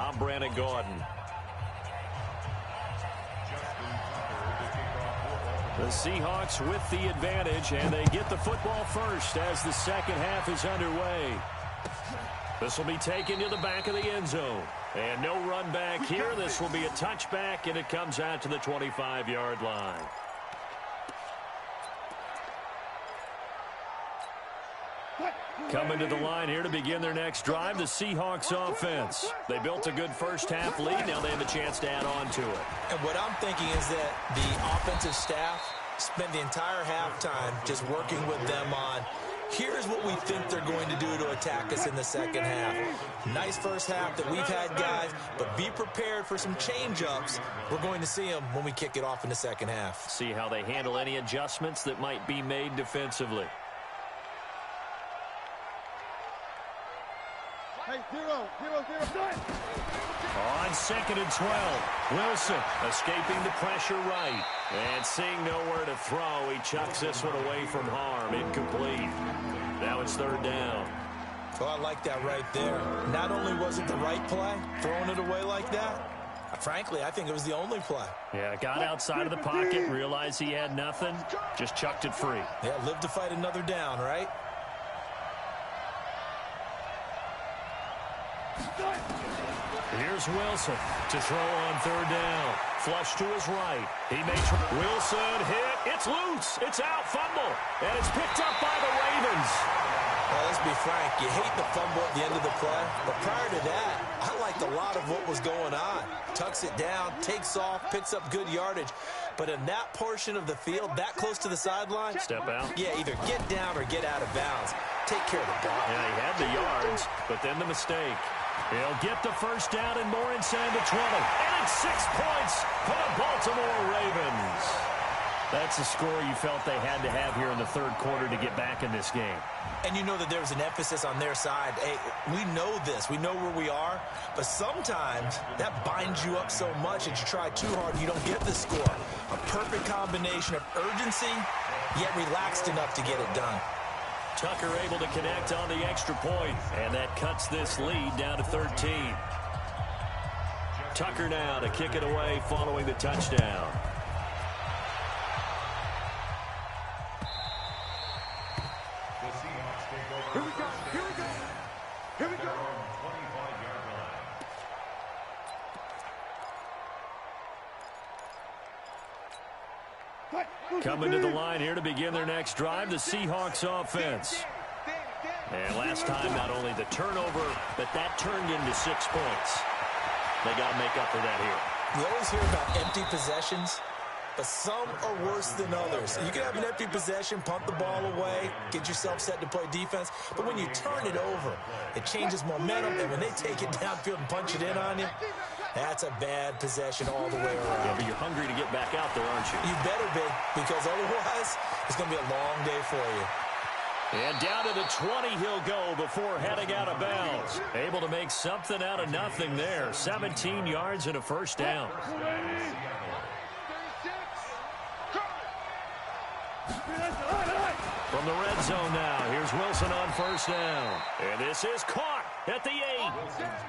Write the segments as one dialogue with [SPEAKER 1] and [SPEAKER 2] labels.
[SPEAKER 1] I'm Brandon Gordon. The Seahawks with the advantage, and they get the football first as the second half is underway. This will be taken to the back of the end zone. And no run back here. This will be a touchback, and it comes out to the 25-yard line. Coming to the line here to begin their next drive, the Seahawks offense. They built a good first-half lead. Now they have a chance to add on to it.
[SPEAKER 2] And what I'm thinking is that the offensive staff spent the entire halftime just working with them on, here's what we think they're going to do to attack us in the second half. Nice first half that we've had, guys, but be prepared for some change-ups. We're going to see them when we kick it off in the second half.
[SPEAKER 1] See how they handle any adjustments that might be made defensively. On 2nd and 12, Wilson escaping the pressure right. And seeing nowhere to throw, he chucks this one away from harm. Incomplete. Now it's 3rd down.
[SPEAKER 2] Oh, I like that right there. Not only was it the right play, throwing it away like that, frankly, I think it was the only play.
[SPEAKER 1] Yeah, got outside of the pocket, realized he had nothing, just chucked it free.
[SPEAKER 2] Yeah, live to fight another down, right?
[SPEAKER 1] Here's Wilson to throw on 3rd down. Flush to his right. He makes Wilson hit. It's loose. It's out. Fumble. And it's picked up by the Ravens.
[SPEAKER 2] Well, let's be frank. You hate the fumble at the end of the play. But prior to that, I liked a lot of what was going on. Tucks it down, takes off, picks up good yardage. But in that portion of the field, that close to the sideline,
[SPEAKER 1] step out.
[SPEAKER 2] Yeah, either get down or get out of bounds. Take care of the ball.
[SPEAKER 1] Yeah, he had the yards, but then the mistake. He'll get the first down and more inside the 20. And it's 6 points for the Baltimore Ravens. That's a score you felt they had to have here in the 3rd quarter to get back in this game.
[SPEAKER 2] And you know that there was an emphasis on their side. Hey, we know this. We know where we are. But sometimes that binds you up so much that you try too hard and you don't get the score. A perfect combination of urgency, yet relaxed enough to get it done.
[SPEAKER 1] Tucker able to connect on the extra point, and that cuts this lead down to 13. Tucker now to kick it away following the touchdown.
[SPEAKER 3] Here we go, here we go, here we go.
[SPEAKER 1] Coming to the line here to begin their next drive, the Seahawks offense. And last time, not only the turnover, but that turned into 6 points. They got to make up for that here.
[SPEAKER 2] You always hear about empty possessions, but some are worse than others. You can have an empty possession, punt the ball away, get yourself set to play defense, but when you turn it over, it changes momentum, and when they take it downfield and punch it in on you, that's a bad possession all the way around.
[SPEAKER 1] Yeah, but you're hungry to get back out there, aren't you?
[SPEAKER 2] You better be, because otherwise, it's going to be a long day for you.
[SPEAKER 1] And down to the 20 he'll go before heading out of bounds. Able to make something out of nothing there. 17 yards and a first down. From the red zone now, here's Wilson on first down. And this is caught at the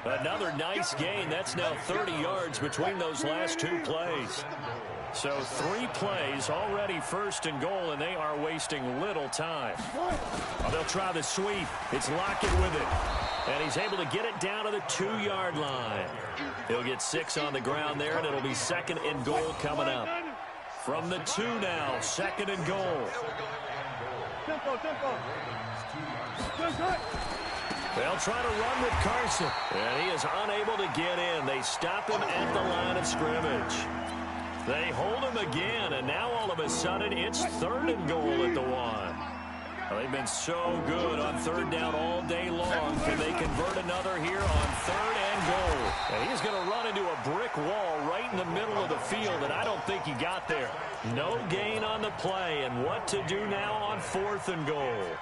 [SPEAKER 1] 8. Another nice gain. That's now 30 yards between those last 2 plays. So 3 plays already 1st and goal, and they are wasting little time. They'll try the sweep. It's Lockett with it. And he's able to get it down to the 2-yard line. He'll get 6 on the ground there, and it'll be 2nd and goal coming up. From the 2 now, 2nd and goal. They'll try to run with Carson. And he is unable to get in. They stop him at the line of scrimmage. They hold him again, and now all of a sudden it's 3rd and goal at the 1. Well, they've been so good on 3rd down all day long. Can they convert another here on 3rd and goal? And he's going to run into a brick wall right in the middle of the field, and I don't think he got there. No gain on the play, and what to do now on 4th and goal?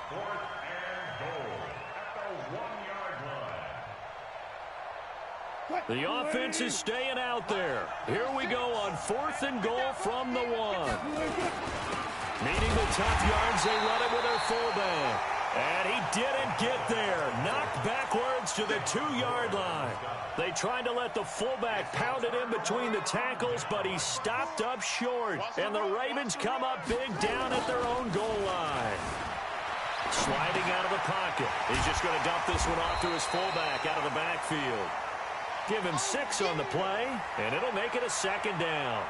[SPEAKER 1] The offense is staying out there. Here we go on 4th and goal from the 1. Needing the tough yards, they run it with their fullback. And he didn't get there. Knocked backwards to the 2-yard line. They tried to let the fullback pound it in between the tackles, but he stopped up short. And the Ravens come up big down at their own goal line. Sliding out of the pocket. He's just going to dump this one off to his fullback out of the backfield. Give him 6 on the play, and it'll make it a 2nd down.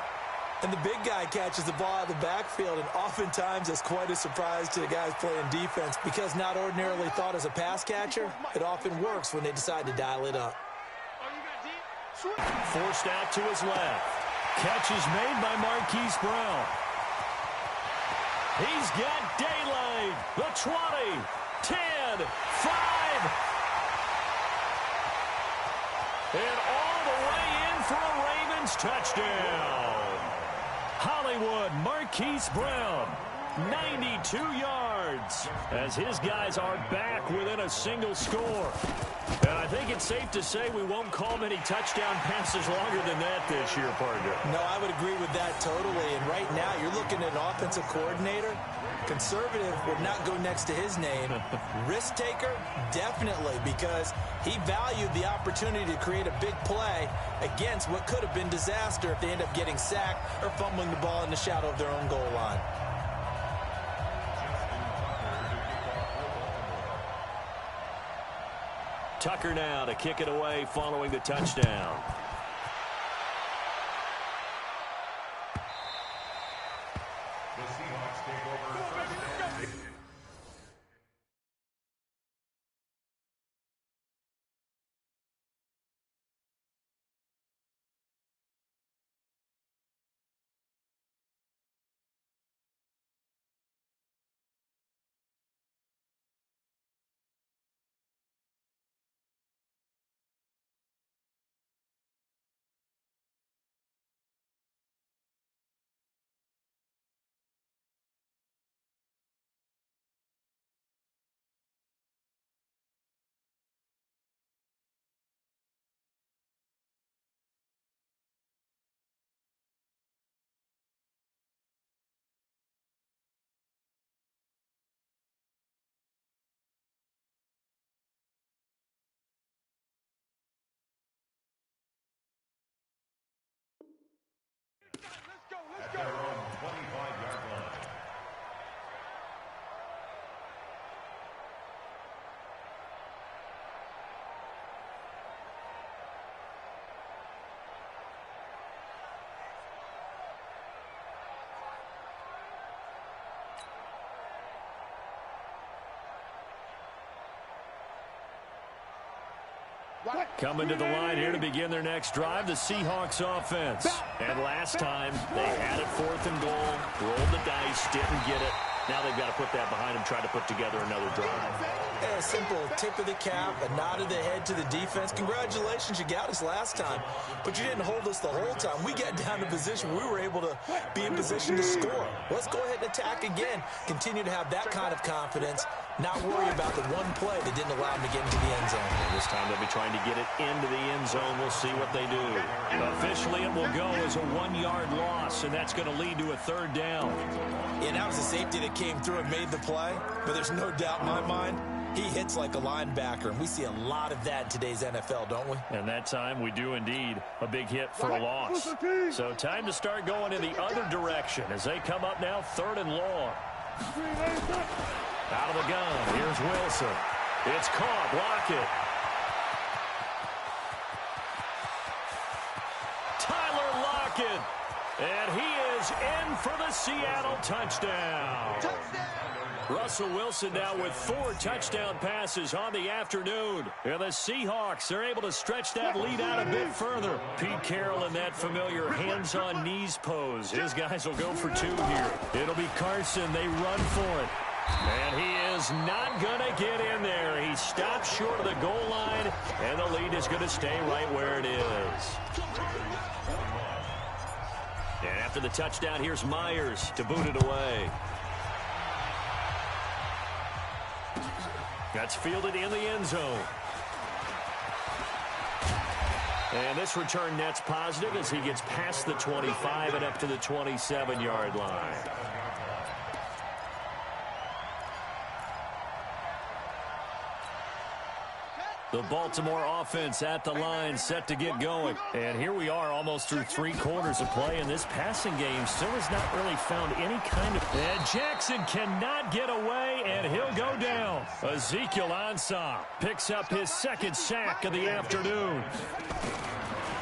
[SPEAKER 2] And the big guy catches the ball out of the backfield, and oftentimes it's quite a surprise to the guys playing defense because not ordinarily thought as a pass catcher, it often works when they decide to dial it up.
[SPEAKER 1] Forced out to his left. Catch is made by Marquise Brown. He's got daylight. The 20, 10, 5. And all the way in for a Ravens touchdown. Hollywood Marquise Brown, 92 yards, as his guys are back within a single score. And I think it's safe to say we won't call many touchdown passes longer than that this year, partner.
[SPEAKER 2] No, I would agree with that totally. And right now, you're looking at an offensive coordinator. Conservative would not go next to his name. Risk taker, definitely, because he valued the opportunity to create a big play against what could have been disaster if they end up getting sacked or fumbling the ball in the shadow of their own goal line.
[SPEAKER 1] Tucker now to kick it away following the touchdown.
[SPEAKER 3] The Seahawks take over first down. At their own 25-yard line.
[SPEAKER 1] Coming to the line here to begin their next drive, the Seahawks offense. And last time, they had it 4th and goal, rolled the dice, didn't get it. Now they've got to put that behind them, try to put together another drive.
[SPEAKER 2] A simple tip of the cap, a nod of the head to the defense. Congratulations, you got us last time, but you didn't hold us the whole time. We got down to position. We were able to be in position to score. Let's go ahead and attack again. Continue to have that kind of confidence, not worry about the one play that didn't allow them to get into the end zone.
[SPEAKER 1] And this time they'll be trying to get it into the end zone. We'll see what they do. Officially, it will go as a 1-yard loss, and that's going to lead to a 3rd down.
[SPEAKER 2] And that was a safety that came through and made the play, but there's no doubt in my mind, he hits like a linebacker, and we see a lot of that in today's NFL, don't we?
[SPEAKER 1] And that time we do indeed. A big hit for a loss. So time to start going in the other direction as they come up now 3rd and long. Out of the gun, here's Wilson. It's caught, Lockett. Tyler Lockett. And he is in for the Seattle touchdown. Russell Wilson now with 4 touchdown passes on the afternoon. And the Seahawks are able to stretch that lead out a bit further. Pete Carroll in that familiar hands-on knees pose. His guys will go for 2 here. It'll be Carson. They run for it. And he is not going to get in there. He stops short of the goal line, and the lead is going to stay right where it is. And after the touchdown, here's Myers to boot it away. That's fielded in the end zone. And this return net's positive as he gets past the 25 and up to the 27-yard line. The Baltimore offense at the line, set to get going. And here we are almost through 3 quarters of play, and this passing game still has not really found any kind of... And Jackson cannot get away, and he'll go down. Ezekiel Ansah picks up his 2nd sack of the afternoon.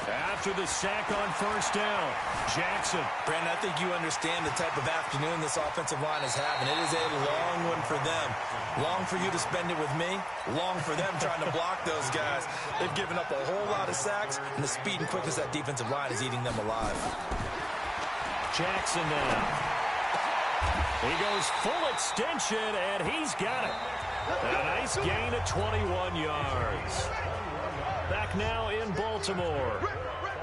[SPEAKER 1] After the sack on 1st down, Jackson.
[SPEAKER 2] Brandon, I think you understand the type of afternoon this offensive line is having. It is a long one for them. Long for you to spend it with me. Long for them trying to block those guys. They've given up a whole lot of sacks, and the speed and quickness of that defensive line is eating them alive.
[SPEAKER 1] Jackson now. He goes full extension, and he's got it. A nice gain of 21 yards. Back now in Baltimore.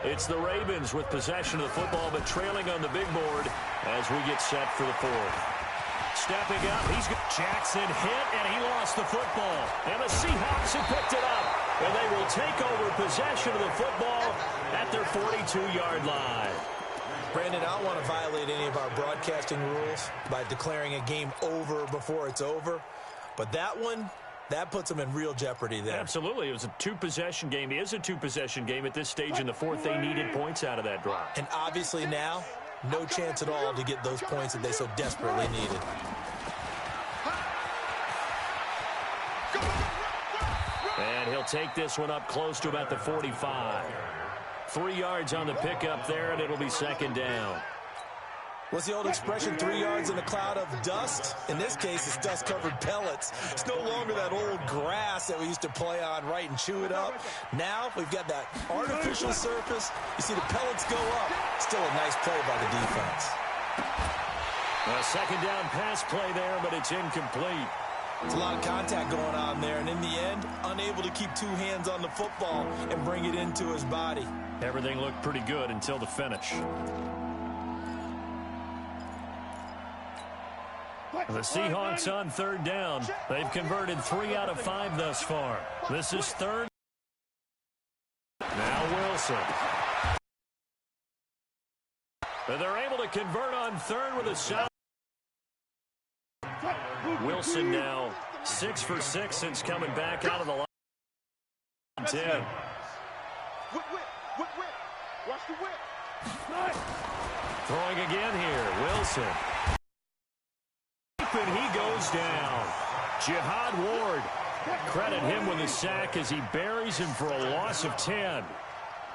[SPEAKER 1] It's the Ravens with possession of the football, but trailing on the big board as we get set for the 4th. Stepping up, he's got Jackson hit, and he lost the football. And the Seahawks have picked it up, and they will take over possession of the football at their 42-yard line.
[SPEAKER 2] Brandon, I don't want to violate any of our broadcasting rules by declaring a game over before it's over, but that one... that puts them in real jeopardy there.
[SPEAKER 1] Absolutely. It was a 2-possession game. It is a 2-possession game at this stage in the 4th. They needed points out of that drive.
[SPEAKER 2] And obviously now, no chance at all to get those points that they so desperately needed.
[SPEAKER 1] And he'll take this one up close to about the 45. 3 yards on the pickup there, and it'll be 2nd down.
[SPEAKER 2] What's the old expression, 3 yards in a cloud of dust? In this case, it's dust-covered pellets. It's no longer that old grass that we used to play on, right, and chew it up. Now we've got that artificial surface. You see the pellets go up. Still a nice play by the defense.
[SPEAKER 1] A 2nd down pass play there, but it's incomplete.
[SPEAKER 2] It's a lot of contact going on there, and in the end, unable to keep 2 hands on the football and bring it into his body.
[SPEAKER 1] Everything looked pretty good until the finish. The Seahawks on 3rd down. They've converted 3 out of 5 thus far. This is 3rd. Now Wilson. But they're able to convert on 3rd with a shot. Wilson now 6 for 6 since coming back out of the line. 10.
[SPEAKER 3] Watch the whip.
[SPEAKER 1] Throwing again here. Wilson. And he goes down. Jihad Ward. Credit him with a sack as he buries him for a loss of 10.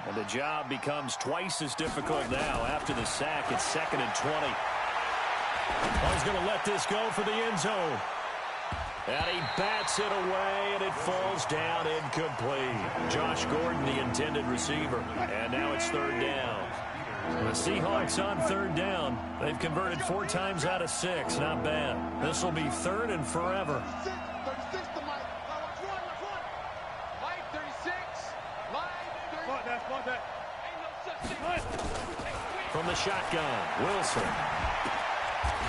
[SPEAKER 1] And the job becomes twice as difficult now after the sack. It's 2nd and 20. Oh, he's going to let this go for the end zone. And he bats it away, and it falls down incomplete. Josh Gordon, the intended receiver. And now it's 3rd down. The Seahawks on 3rd down. They've converted 4 times out of 6. Not bad. This will be 3rd and forever.
[SPEAKER 3] 36 to Mike. Mike, 36. Mike, 36.
[SPEAKER 1] From the shotgun, Wilson.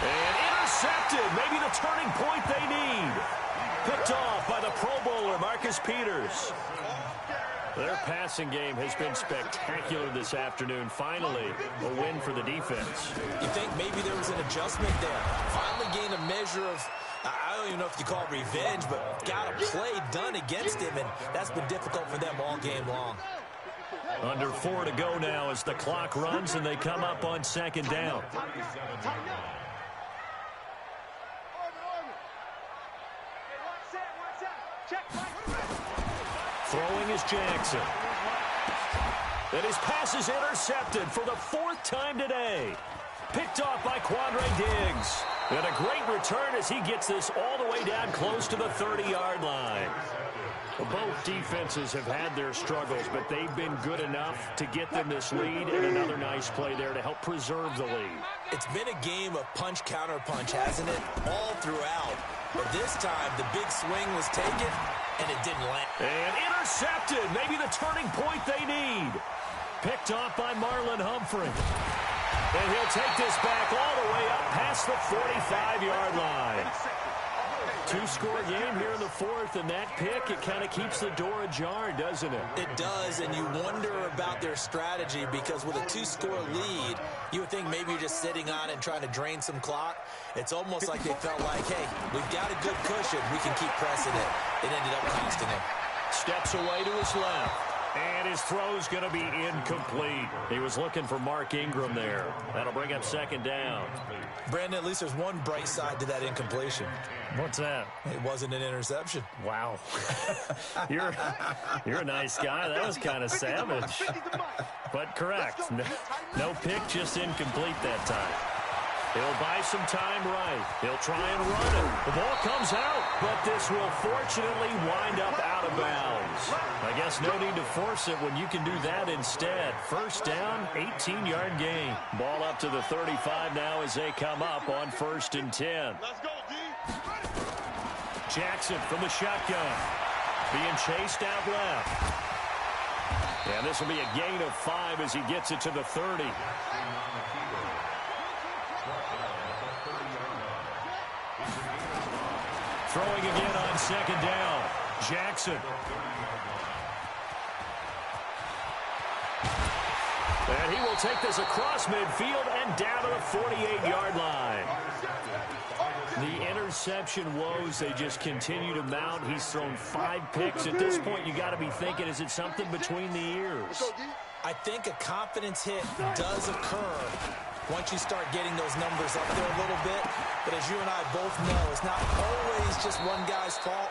[SPEAKER 1] And intercepted. Maybe the turning point they need. Picked off by the Pro Bowler, Marcus Peters. Their passing game has been spectacular this afternoon. Finally, a win for the defense.
[SPEAKER 2] You think maybe there was an adjustment there. Finally gained a measure of, I don't even know if you call it revenge, but got a play done against him, and that's been difficult for them all game long.
[SPEAKER 1] Under 4 to go now as the clock runs, and they come up on 2nd down. Throwing is Jackson. And his pass is intercepted for the 4th time today. Picked off by Quandre Diggs. And a great return as he gets this all the way down close to the 30-yard line. Both defenses have had their struggles, but they've been good enough to get them this lead, and another nice play there to help preserve the lead.
[SPEAKER 2] It's been a game of punch-counter-punch, hasn't it? All throughout. But this time, the big swing was taken, and it didn't land.
[SPEAKER 1] And intercepted. Maybe the turning point they need. Picked off by Marlon Humphrey. And he'll take this back all the way up past the 45-yard line. 2-score game here in the 4th, and that pick, it kind of keeps the door ajar, doesn't it?
[SPEAKER 2] It does, and you wonder about their strategy because with a 2-score lead, you would think maybe you're just sitting on it and trying to drain some clock. It's almost like they felt like, hey, we've got a good cushion. We can keep pressing it. It ended up costing them.
[SPEAKER 1] Steps away to his left. And his throw's going to be incomplete. He was looking for Mark Ingram there. That'll bring up second down.
[SPEAKER 2] Brandon, at least there's one bright side to that incompletion.
[SPEAKER 1] What's that?
[SPEAKER 2] It wasn't an interception.
[SPEAKER 1] Wow. You're a nice guy. That was kind of savage. But correct. No pick, just incomplete that time. He'll buy some time right. He'll try and run it. The ball comes out, but this will fortunately wind up out of bounds. I guess no need to force it when you can do that instead. First down, 18-yard gain. Ball up to the 35 now as they come up on 1st and 10.
[SPEAKER 3] Let's go, D.
[SPEAKER 1] Jackson from the shotgun. Being chased out left. And this will be a gain of 5 as he gets it to the 30. Throwing again on second down. Jackson. And he will take this across midfield and down to the 48-yard line. The interception woes, they just continue to mount. He's thrown 5 picks. At this point, you got to be thinking, is it something between the ears?
[SPEAKER 2] I think a confidence hit does occur once you start getting those numbers up there a little bit. But as you and I both know, it's not always just one guy's fault.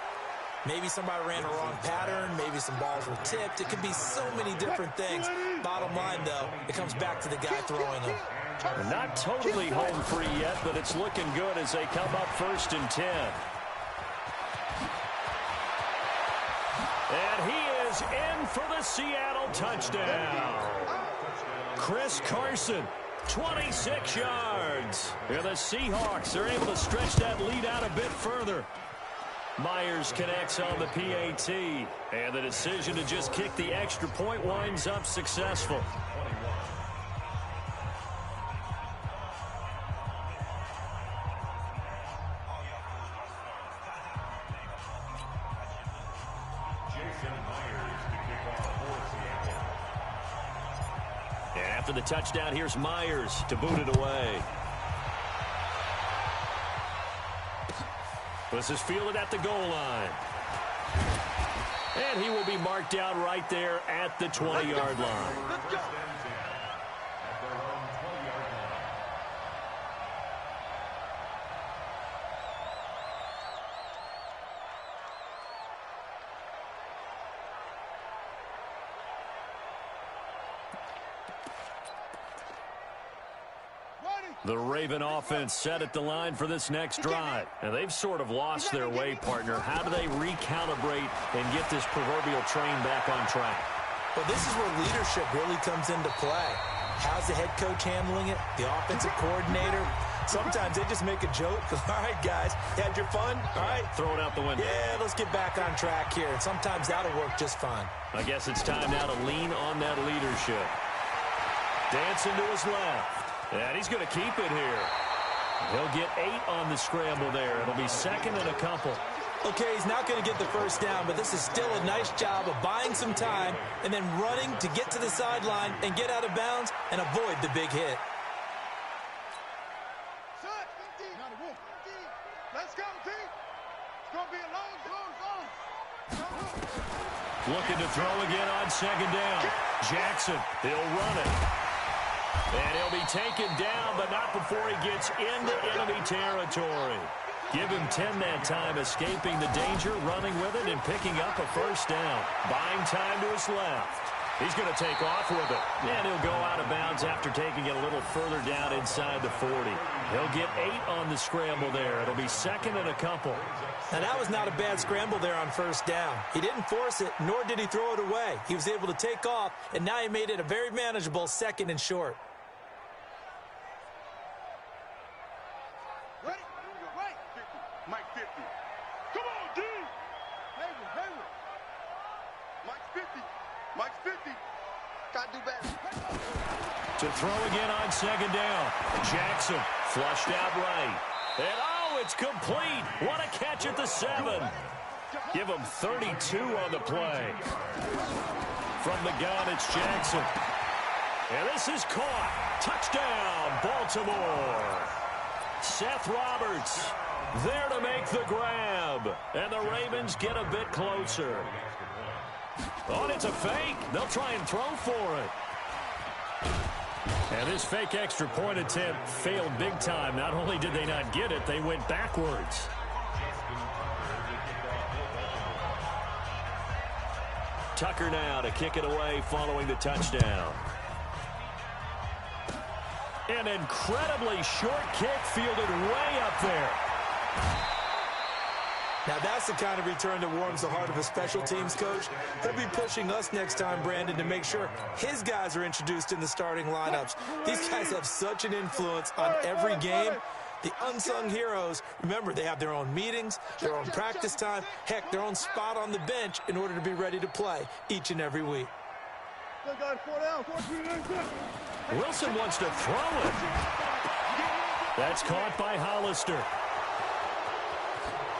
[SPEAKER 2] Maybe somebody ran a wrong pattern. Maybe some balls were tipped. It could be so many different things. Bottom line, though, it comes back to the guy throwing them.
[SPEAKER 1] Not totally home free yet, but it's looking good as they come up 1st and 10. And he is in for the Seattle touchdown. Chris Carson, 26 yards. And the Seahawks are able to stretch that lead out a bit further. Myers connects on the PAT. And the decision to just kick the extra point winds up successful. And after the touchdown, here's Myers to boot it away. This is fielded at the goal line. And he will be marked down right there at the 20-yard line.
[SPEAKER 3] Let's go.
[SPEAKER 1] The Raven offense set at the line for this next drive. And they've sort of lost their way, partner. How do they recalibrate and get this proverbial train back on track?
[SPEAKER 2] Well, this is where leadership really comes into play. How's the head coach handling it? The offensive coordinator? Sometimes they just make a joke. All right, guys, you had your fun? All right.
[SPEAKER 1] Throw it out the window.
[SPEAKER 2] Yeah, let's get back on track here. And sometimes that'll work just fine.
[SPEAKER 1] I guess it's time now to lean on that leadership. Dancing to his left. And he's going to keep it here. He'll get 8 on the scramble there. It'll be 2nd and a couple.
[SPEAKER 2] Okay, he's not going to get the first down, but this is still a nice job of buying some time and then running to get to the sideline and get out of bounds and avoid the big hit.
[SPEAKER 3] Let's go, team. It's going to be a long.
[SPEAKER 1] Looking to throw again on second down. Jackson, he'll run it. And he'll be taken down, but not before he gets into enemy territory. Give him 10 that time, escaping the danger, running with it, and picking up a first down. Buying time to his left. He's going to take off with it. And he'll go out of bounds after taking it a little further down inside the 40. He'll get 8 on the scramble there. It'll be 2nd and a couple.
[SPEAKER 2] Now, that was not a bad scramble there on first down. He didn't force it, nor did he throw it away. He was able to take off, and now he made it a very manageable 2nd and short.
[SPEAKER 3] Ready? Right. 50. Mike 50. Come on, D. Hayward. Mike's 50. Mike's 50. Gotta do better.
[SPEAKER 1] To throw again on second down. Jackson flushed out right. And oh, it's complete. What a catch at the 7. Give him 32 on the play. From the gun, it's Jackson. And this is caught. Touchdown, Baltimore. Seth Roberts there to make the grab. And the Ravens get a bit closer. Oh, and it's a fake. They'll try and throw for it. And this fake extra point attempt failed big time. Not only did they not get it, they went backwards. Tucker now to kick it away following the touchdown. An incredibly short kick fielded way up there.
[SPEAKER 2] Now that's the kind of return that warms the heart of a special teams coach. He'll be pushing us next time, Brandon, to make sure his guys are introduced in the starting lineups. These guys have such an influence on every game. The unsung heroes, remember, they have their own meetings, their own practice time, heck, their own spot on the bench in order to be ready to play each and every week.
[SPEAKER 1] Wilson wants to throw it. That's caught by Hollister.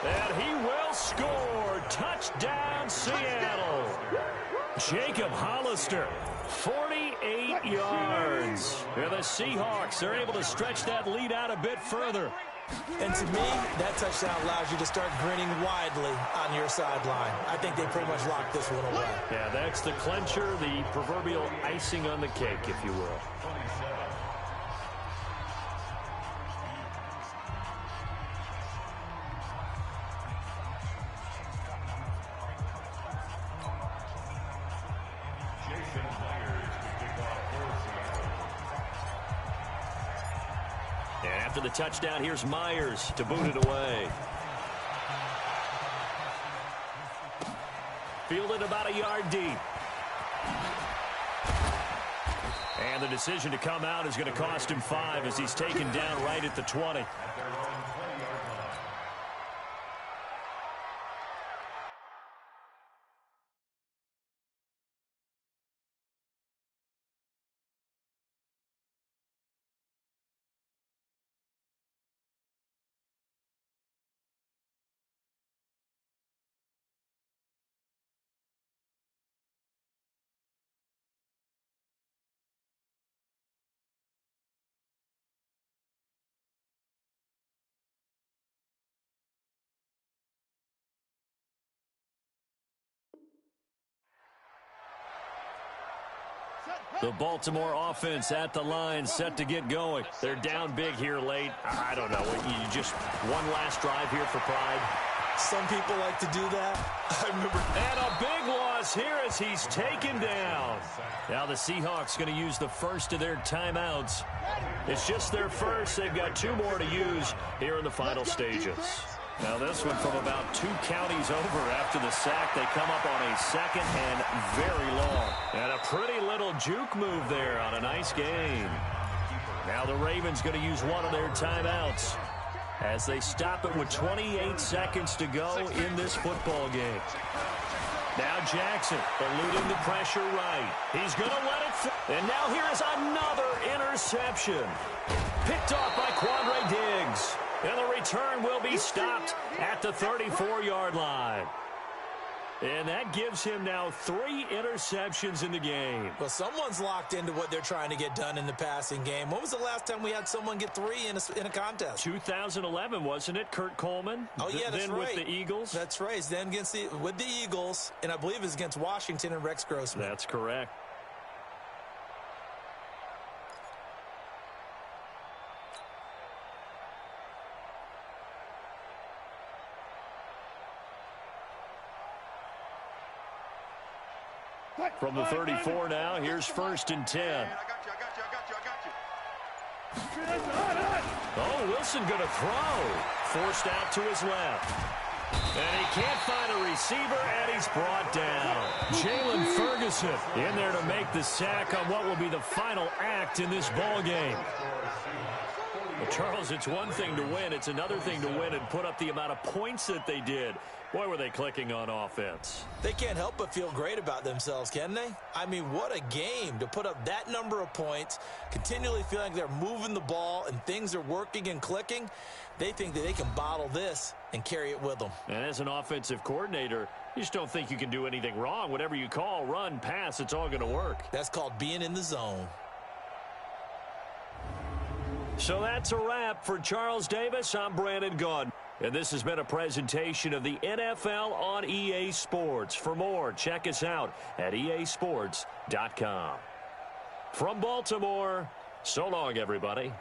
[SPEAKER 1] And he will score. Touchdown, Seattle. Jacob Hollister, 48 yards. And the Seahawks are able to stretch that lead out a bit further.
[SPEAKER 2] And to me, that touchdown allows you to start grinning widely on your sideline. I think they pretty much locked this one away.
[SPEAKER 1] Yeah, that's the clincher, the proverbial icing on the cake, if you will. And after the touchdown, here's Myers to boot it away. Fielded about a yard deep. And the decision to come out is going to cost him 5 as he's taken down right at the 20. The Baltimore offense at the line, set to get going. They're down big here late. I don't know. You just one last drive here for pride.
[SPEAKER 2] Some people like to do that. I remember.
[SPEAKER 1] And a big loss here as he's taken down. Now the Seahawks going to use the first of their timeouts. It's just their first. They've got 2 more to use here in the final stages. Now this one from about 2 counties over after the sack. They come up on a second and very long. And a pretty little juke move there on a nice gain. Now the Ravens going to use one of their timeouts as they stop it with 28 seconds to go in this football game. Now Jackson eluding the pressure right. He's going to let it fly. And now here is another interception. Picked off by Quandre Diggs. And the return will be stopped at the 34-yard line. And that gives him now 3 interceptions in the game.
[SPEAKER 2] Well, someone's locked into what they're trying to get done in the passing game. When was the last time we had someone get 3 in a contest?
[SPEAKER 1] 2011, wasn't it? Kurt Coleman.
[SPEAKER 2] Oh, yeah, that's
[SPEAKER 1] then
[SPEAKER 2] right.
[SPEAKER 1] with the Eagles.
[SPEAKER 2] That's right. Then with the Eagles, and I believe it was against Washington and Rex Grossman.
[SPEAKER 1] That's correct. From the 34 now, here's 1st and 10.
[SPEAKER 3] I got you.
[SPEAKER 1] Oh, Wilson going to throw. Forced out to his left. And he can't find a receiver, and he's brought down. Jalen Ferguson in there to make the sack on what will be the final act in this ball game. Well, Charles, it's one thing to win. It's another thing to win and put up the amount of points that they did. Boy, were they clicking on offense.
[SPEAKER 2] They can't help but feel great about themselves, can they? I mean, what a game to put up that number of points, continually feeling like they're moving the ball and things are working and clicking. They think that they can bottle this and carry it with them.
[SPEAKER 1] And as an offensive coordinator, you just don't think you can do anything wrong. Whatever you call, run, pass, it's all going to work.
[SPEAKER 2] That's called being in the zone.
[SPEAKER 1] So that's a wrap for Charles Davis. I'm Brandon Gaudin. And this has been a presentation of the NFL on EA Sports. For more, check us out at easports.com. From Baltimore, so long, everybody.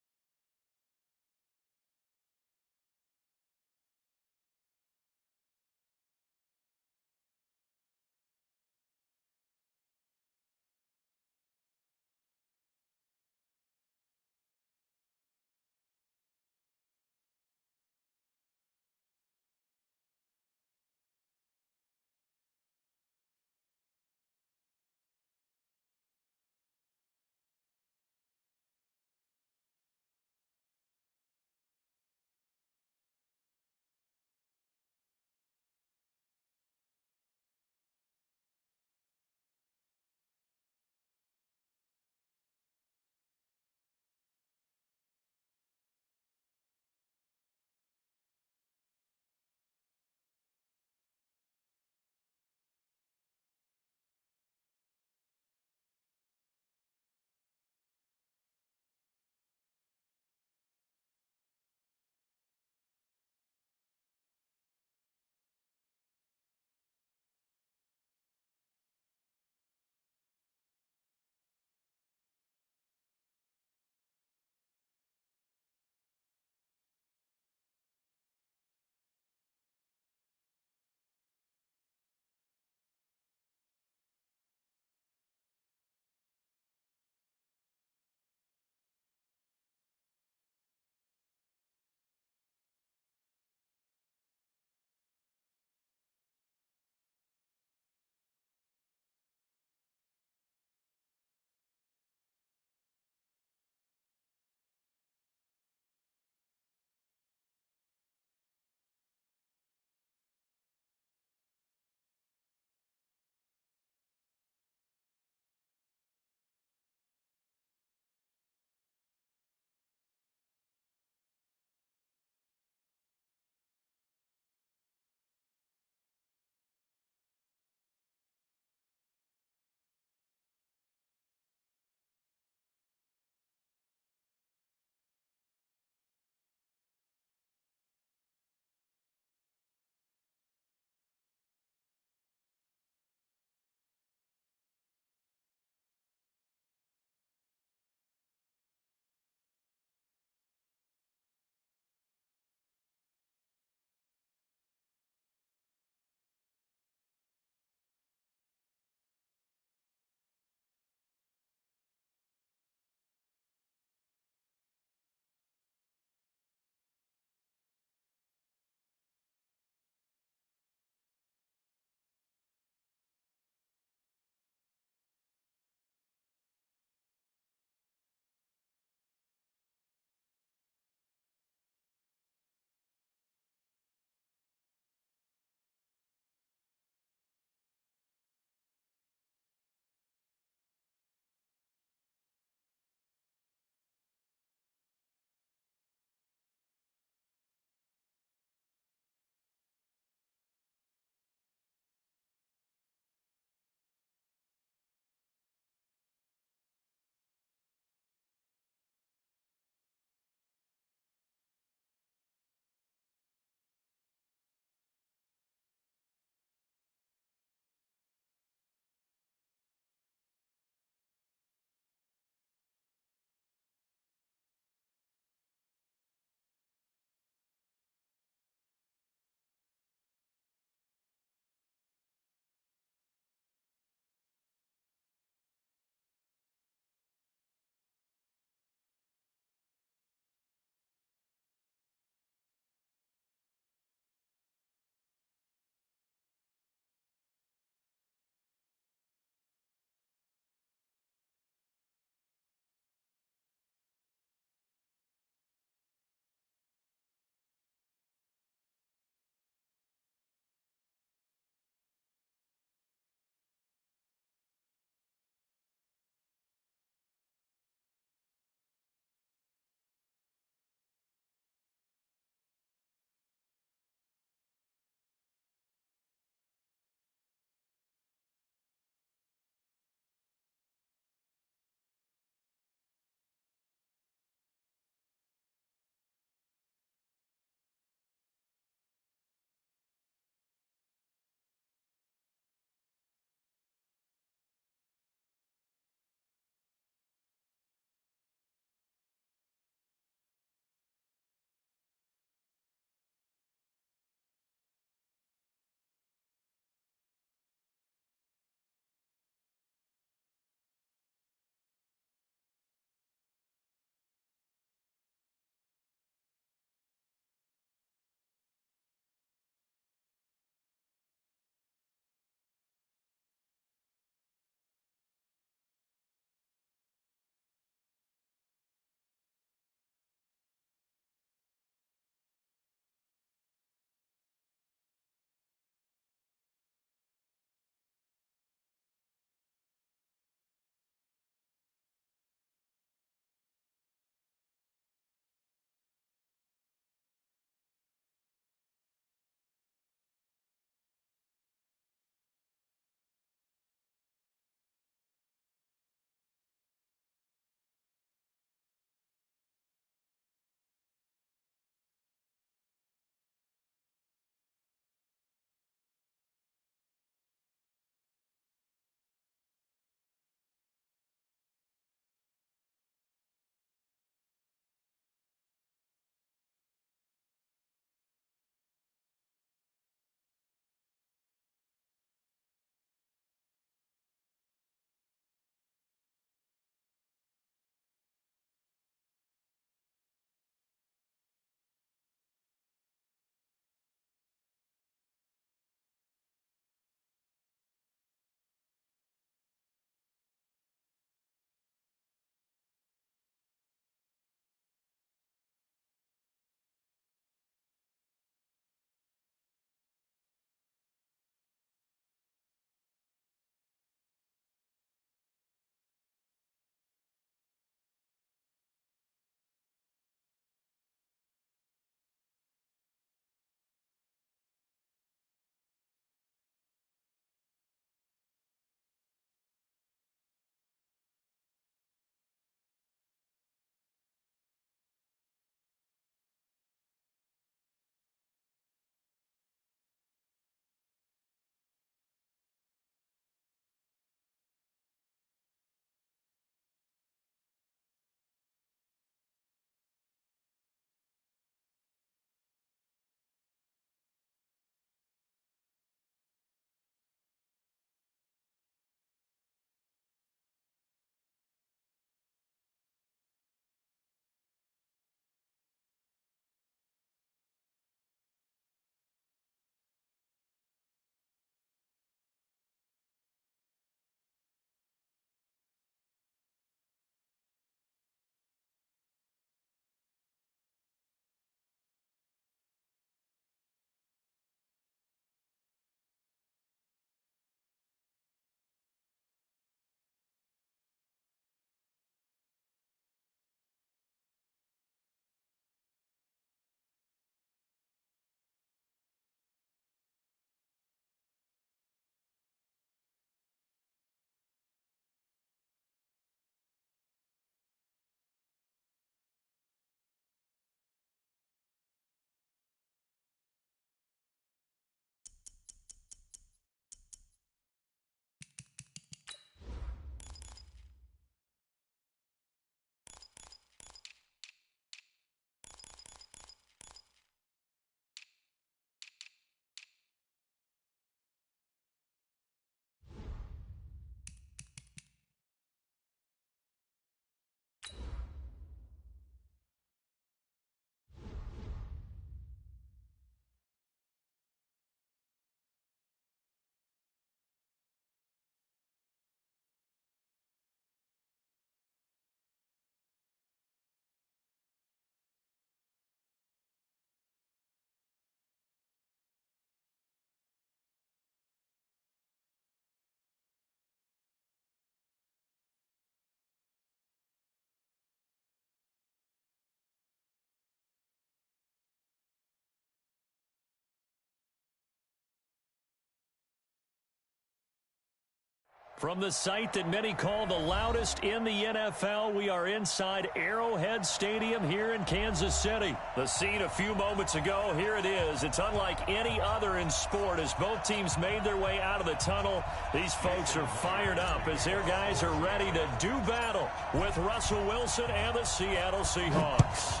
[SPEAKER 1] From the site that many call the loudest in the NFL, we are inside Arrowhead Stadium here in Kansas City. The scene a few moments ago, here it is. It's unlike any other in sport as both teams made their way out of the tunnel. These folks are fired up as their guys are ready to do battle with Russell Wilson and the Seattle Seahawks.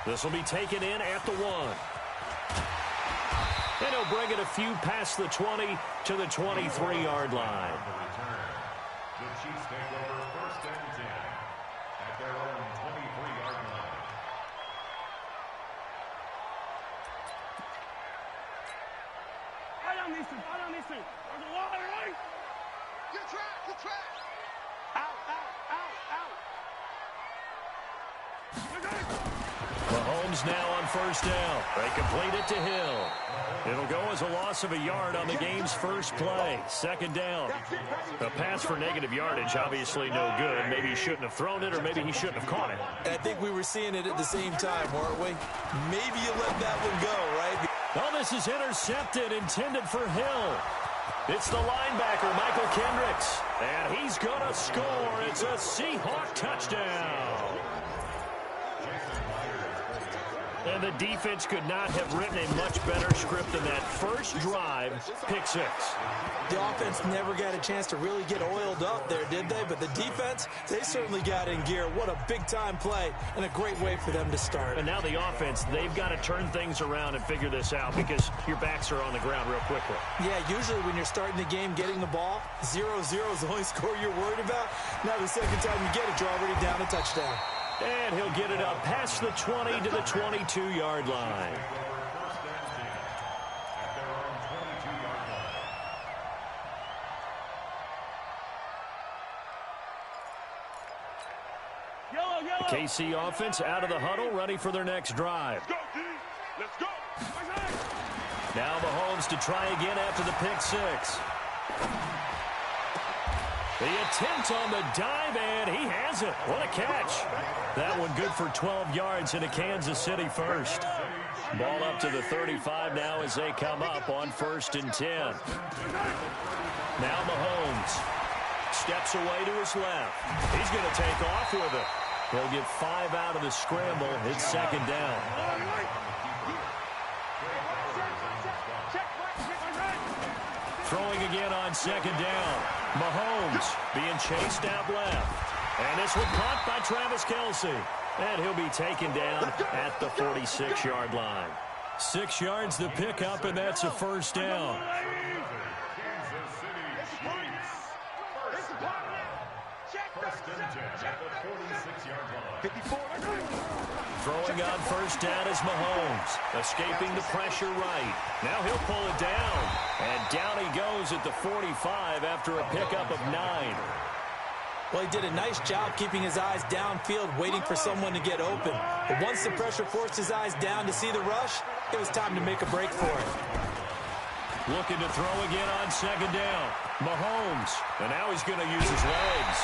[SPEAKER 1] This will be taken in at the 1. And he'll bring it a few past the 20 to the 23-yard line.
[SPEAKER 4] The Chiefs take over 1st and 10 at their own 23-yard line.
[SPEAKER 3] I don't need to. There's a lot, right? Get track. Out.
[SPEAKER 1] Mahomes now on 1st down. They complete it to Hill. It'll go as a loss of a yard on the game's first play. 2nd down. A pass for negative yardage, obviously no good. Maybe he shouldn't have thrown it, or maybe he shouldn't have caught it.
[SPEAKER 2] I think we were seeing it at the same time, weren't we? Maybe you let that one go, right?
[SPEAKER 1] Oh, this is intercepted, intended for Hill. It's the linebacker, Michael Kendricks. And he's going to score. It's a Seahawk touchdown. And the defense could not have written a much better script than that first drive, pick 6.
[SPEAKER 2] The offense never got a chance to really get oiled up there, did they? But the defense, they certainly got in gear. What a big-time play and a great way for them to start.
[SPEAKER 1] And now the offense, they've got to turn things around and figure this out because your backs are on the ground real quickly.
[SPEAKER 2] Yeah, usually when you're starting the game getting the ball, 0-0 is the only score you're worried about. Now the second time you get it, you're already down a touchdown.
[SPEAKER 1] And he'll get it up past the 20 to the 22-yard line. KC offense out of the huddle, ready for their next drive.
[SPEAKER 3] Let's go.
[SPEAKER 1] Now Mahomes to try again after the pick 6. The attempt on the dive, and he has it. What a catch. That one good for 12 yards into Kansas City first. Ball up to the 35 now as they come up on 1st and 10. Now Mahomes steps away to his left. He's going to take off with it. He'll get 5 out of the scramble. It's 2nd down. Throwing again on 2nd down. Mahomes being chased out left. And this one caught by Travis Kelce. And he'll be taken down at the 46-yard line. 6 yards the pickup, and that's a 1st down. Throwing on 1st down is Mahomes, escaping the pressure right. Now he'll pull it down, and down he goes at the 45 after a pickup of 9.
[SPEAKER 2] Well, he did a nice job keeping his eyes downfield, waiting for someone to get open. But once the pressure forced his eyes down to see the rush, it was time to make a break for it.
[SPEAKER 1] Looking to throw again on 2nd down. Mahomes, and now he's going to use his legs.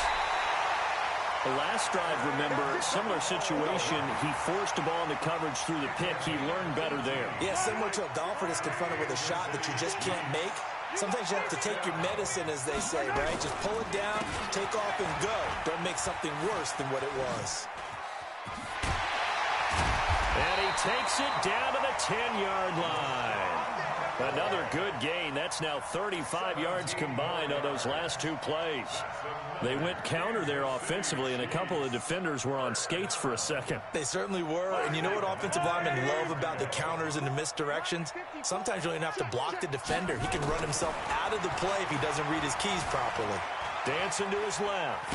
[SPEAKER 1] The last drive, remember, similar situation. He forced the ball into coverage through the pick. He learned better there.
[SPEAKER 2] Yeah, similar to a golfer that's confronted with a shot that you just can't make. Sometimes you have to take your medicine, as they say, right? Just pull it down, take off, and go. Don't make something worse than what it was.
[SPEAKER 1] And he takes it down to the 10-yard line. Another good gain. That's now 35 yards combined on those last 2 plays. They went counter there offensively, and a couple of defenders were on skates for a second.
[SPEAKER 2] They certainly were. And you know what offensive linemen love about the counters and the misdirections? Sometimes you don't even have to block the defender. He can run himself out of the play if he doesn't read his keys properly.
[SPEAKER 1] Dancing to his left.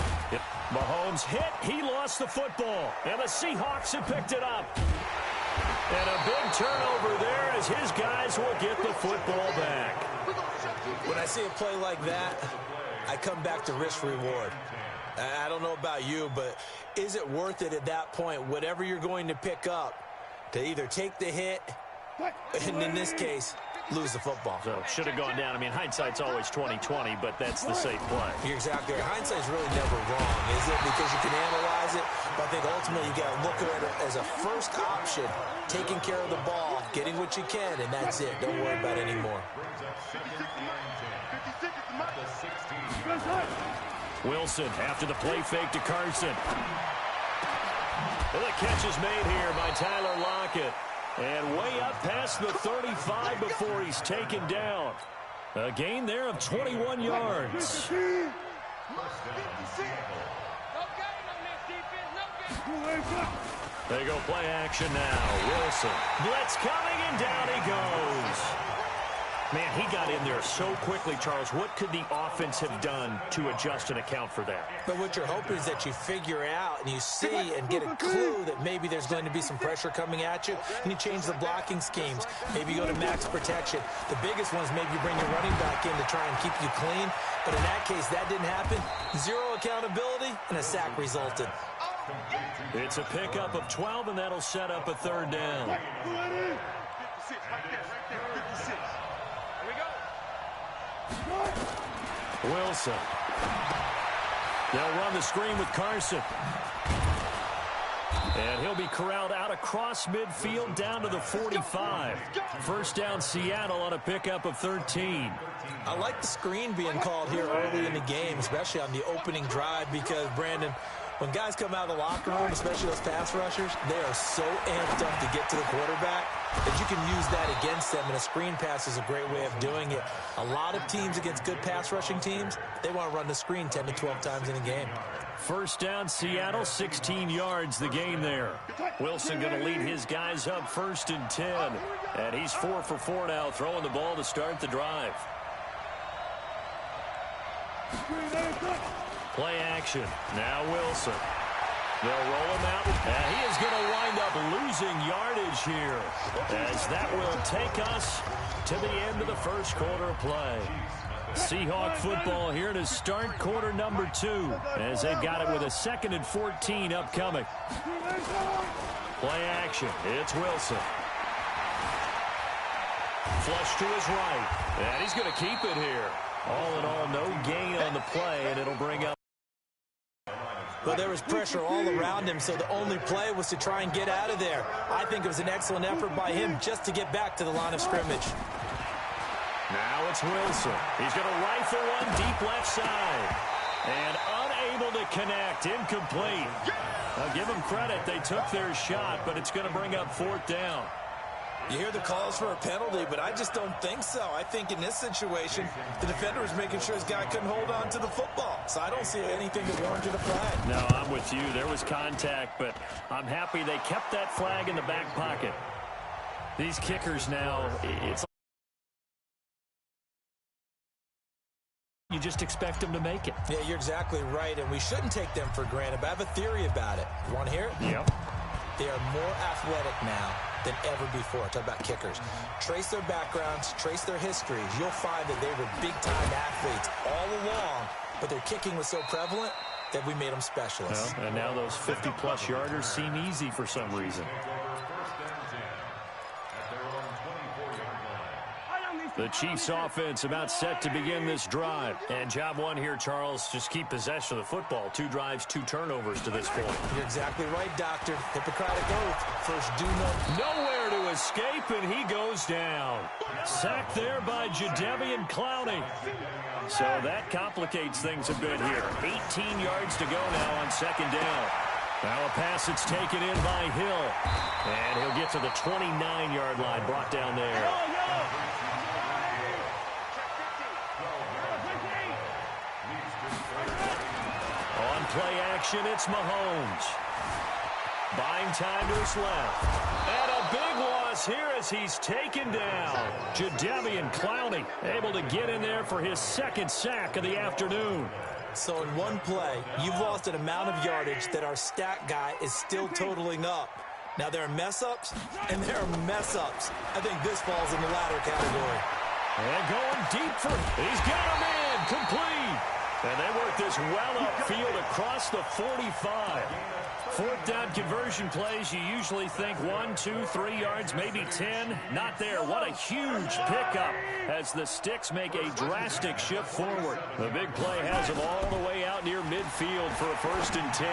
[SPEAKER 1] Mahomes hit. He lost the football. And the Seahawks have picked it up. And a big turnover there as his guys will get the football back.
[SPEAKER 2] When I see a play like that, I come back to risk-reward. I don't know about you, but is it worth it at that point, whatever you're going to pick up, to either take the hit And in this case, lose the football.
[SPEAKER 1] So should have gone down. I mean, hindsight's always 20/20, but that's the safe play.
[SPEAKER 2] You're exactly right. Hindsight's really never wrong, is it? Because you can analyze it, but I think ultimately you got to look at it as a first option, taking care of the ball, getting what you can, and that's it. Don't worry about it anymore.
[SPEAKER 1] Wilson after the play fake to Carson. Well, the catch is made here by Tyler Lockett. And way up past the 35 before he's taken down. A gain there of 21 yards. They go play action now. Wilson. Blitz coming, and down he goes. Man, he got in there so quickly, Charles. What could the offense have done to adjust and account for that?
[SPEAKER 2] But what you're hoping is that you figure out and you see and get a clue that maybe there's going to be some pressure coming at you, and you change the blocking schemes. Maybe you go to max protection. The biggest one is maybe you bring your running back in to try and keep you clean. But in that case, that didn't happen. Zero accountability, and a sack resulted.
[SPEAKER 1] It's a pickup of 12, and that'll set up a third down.
[SPEAKER 3] 56, right there, 56.
[SPEAKER 1] Wilson. They'll run the screen with Carson. And he'll be corralled out across midfield down to the 45. First down Seattle on a pickup of 13.
[SPEAKER 2] I like the screen being called here early in the game, especially on the opening drive, because, Brandon, when guys come out of the locker room, especially those pass rushers, they are so amped up to get to the quarterback that you can use that against them, and a screen pass is a great way of doing it. A lot of teams against good pass rushing teams, they want to run the screen 10 to 12 times in a game.
[SPEAKER 1] First down, Seattle, 16 yards the gain there. Wilson going to lead his guys up 1st and 10. And he's 4 for 4 now, throwing the ball to start the drive. Play action. Now Wilson. They'll roll him out. And he is going to wind up losing yardage here, as that will take us to the end of the first quarter of play. Seahawk football here to start quarter number 2, as they've got it with a 2nd and 14 upcoming. Play action. It's Wilson. Flush to his right. And he's going to keep it here. All in all, no gain on the play, and it'll bring up.
[SPEAKER 2] Well, there was pressure all around him, so the only play was to try and get out of there. I think it was an excellent effort by him just to get back to the line of scrimmage.
[SPEAKER 1] Now it's Wilson. He's going to rifle one deep left side. And unable to connect. Incomplete. I'll give them credit. They took their shot, but it's going to bring up 4th down.
[SPEAKER 2] You hear the calls for a penalty, but I just don't think so. I think in this situation, the defender was making sure his guy couldn't hold on to the football. So I don't see anything that warranted a flag.
[SPEAKER 1] No, I'm with you. There was contact, but I'm happy they kept that flag in the back pocket. These kickers now, it's you just expect them to make it.
[SPEAKER 2] Yeah, you're exactly right, and we shouldn't take them for granted, but I have a theory about it. You want to hear it?
[SPEAKER 1] Yep.
[SPEAKER 2] They are more athletic now than ever before. Talk about kickers. Trace their backgrounds, trace their histories. You'll find that they were big-time athletes all along, but their kicking was so prevalent that we made them specialists.
[SPEAKER 1] Well, and now those 50-plus yarders seem easy for some reason. The Chiefs offense about set to begin this drive. And job one here, Charles, just keep possession of the football. 2 drives, 2 turnovers to this point.
[SPEAKER 2] You're exactly right, Doctor. Hippocratic oath. First do
[SPEAKER 1] nowhere to escape, and he goes down. Sacked there by Jadeveon Clowney. So that complicates things a bit here. 18 yards to go now on 2nd down. Now a pass that's taken in by Hill. And he'll get to the 29-yard line, brought down there. On play action, it's Mahomes. Buying time to his left. And a big loss here as he's taken down. Jadeveon Clowney able to get in there for his 2nd sack of the afternoon.
[SPEAKER 2] So in one play, you've lost an amount of yardage that our stat guy is still totaling up. Now, there are mess-ups, and there are mess-ups. I think this falls in the latter category.
[SPEAKER 1] And going deep for, he's got him in, complete. And they work this well upfield across the 45. Fourth down conversion plays, you usually think 1, 2, 3 yards, maybe 10. Not there. What a huge pickup as the Sticks make a drastic shift forward. The big play has them all the way out near midfield for a 1st and 10.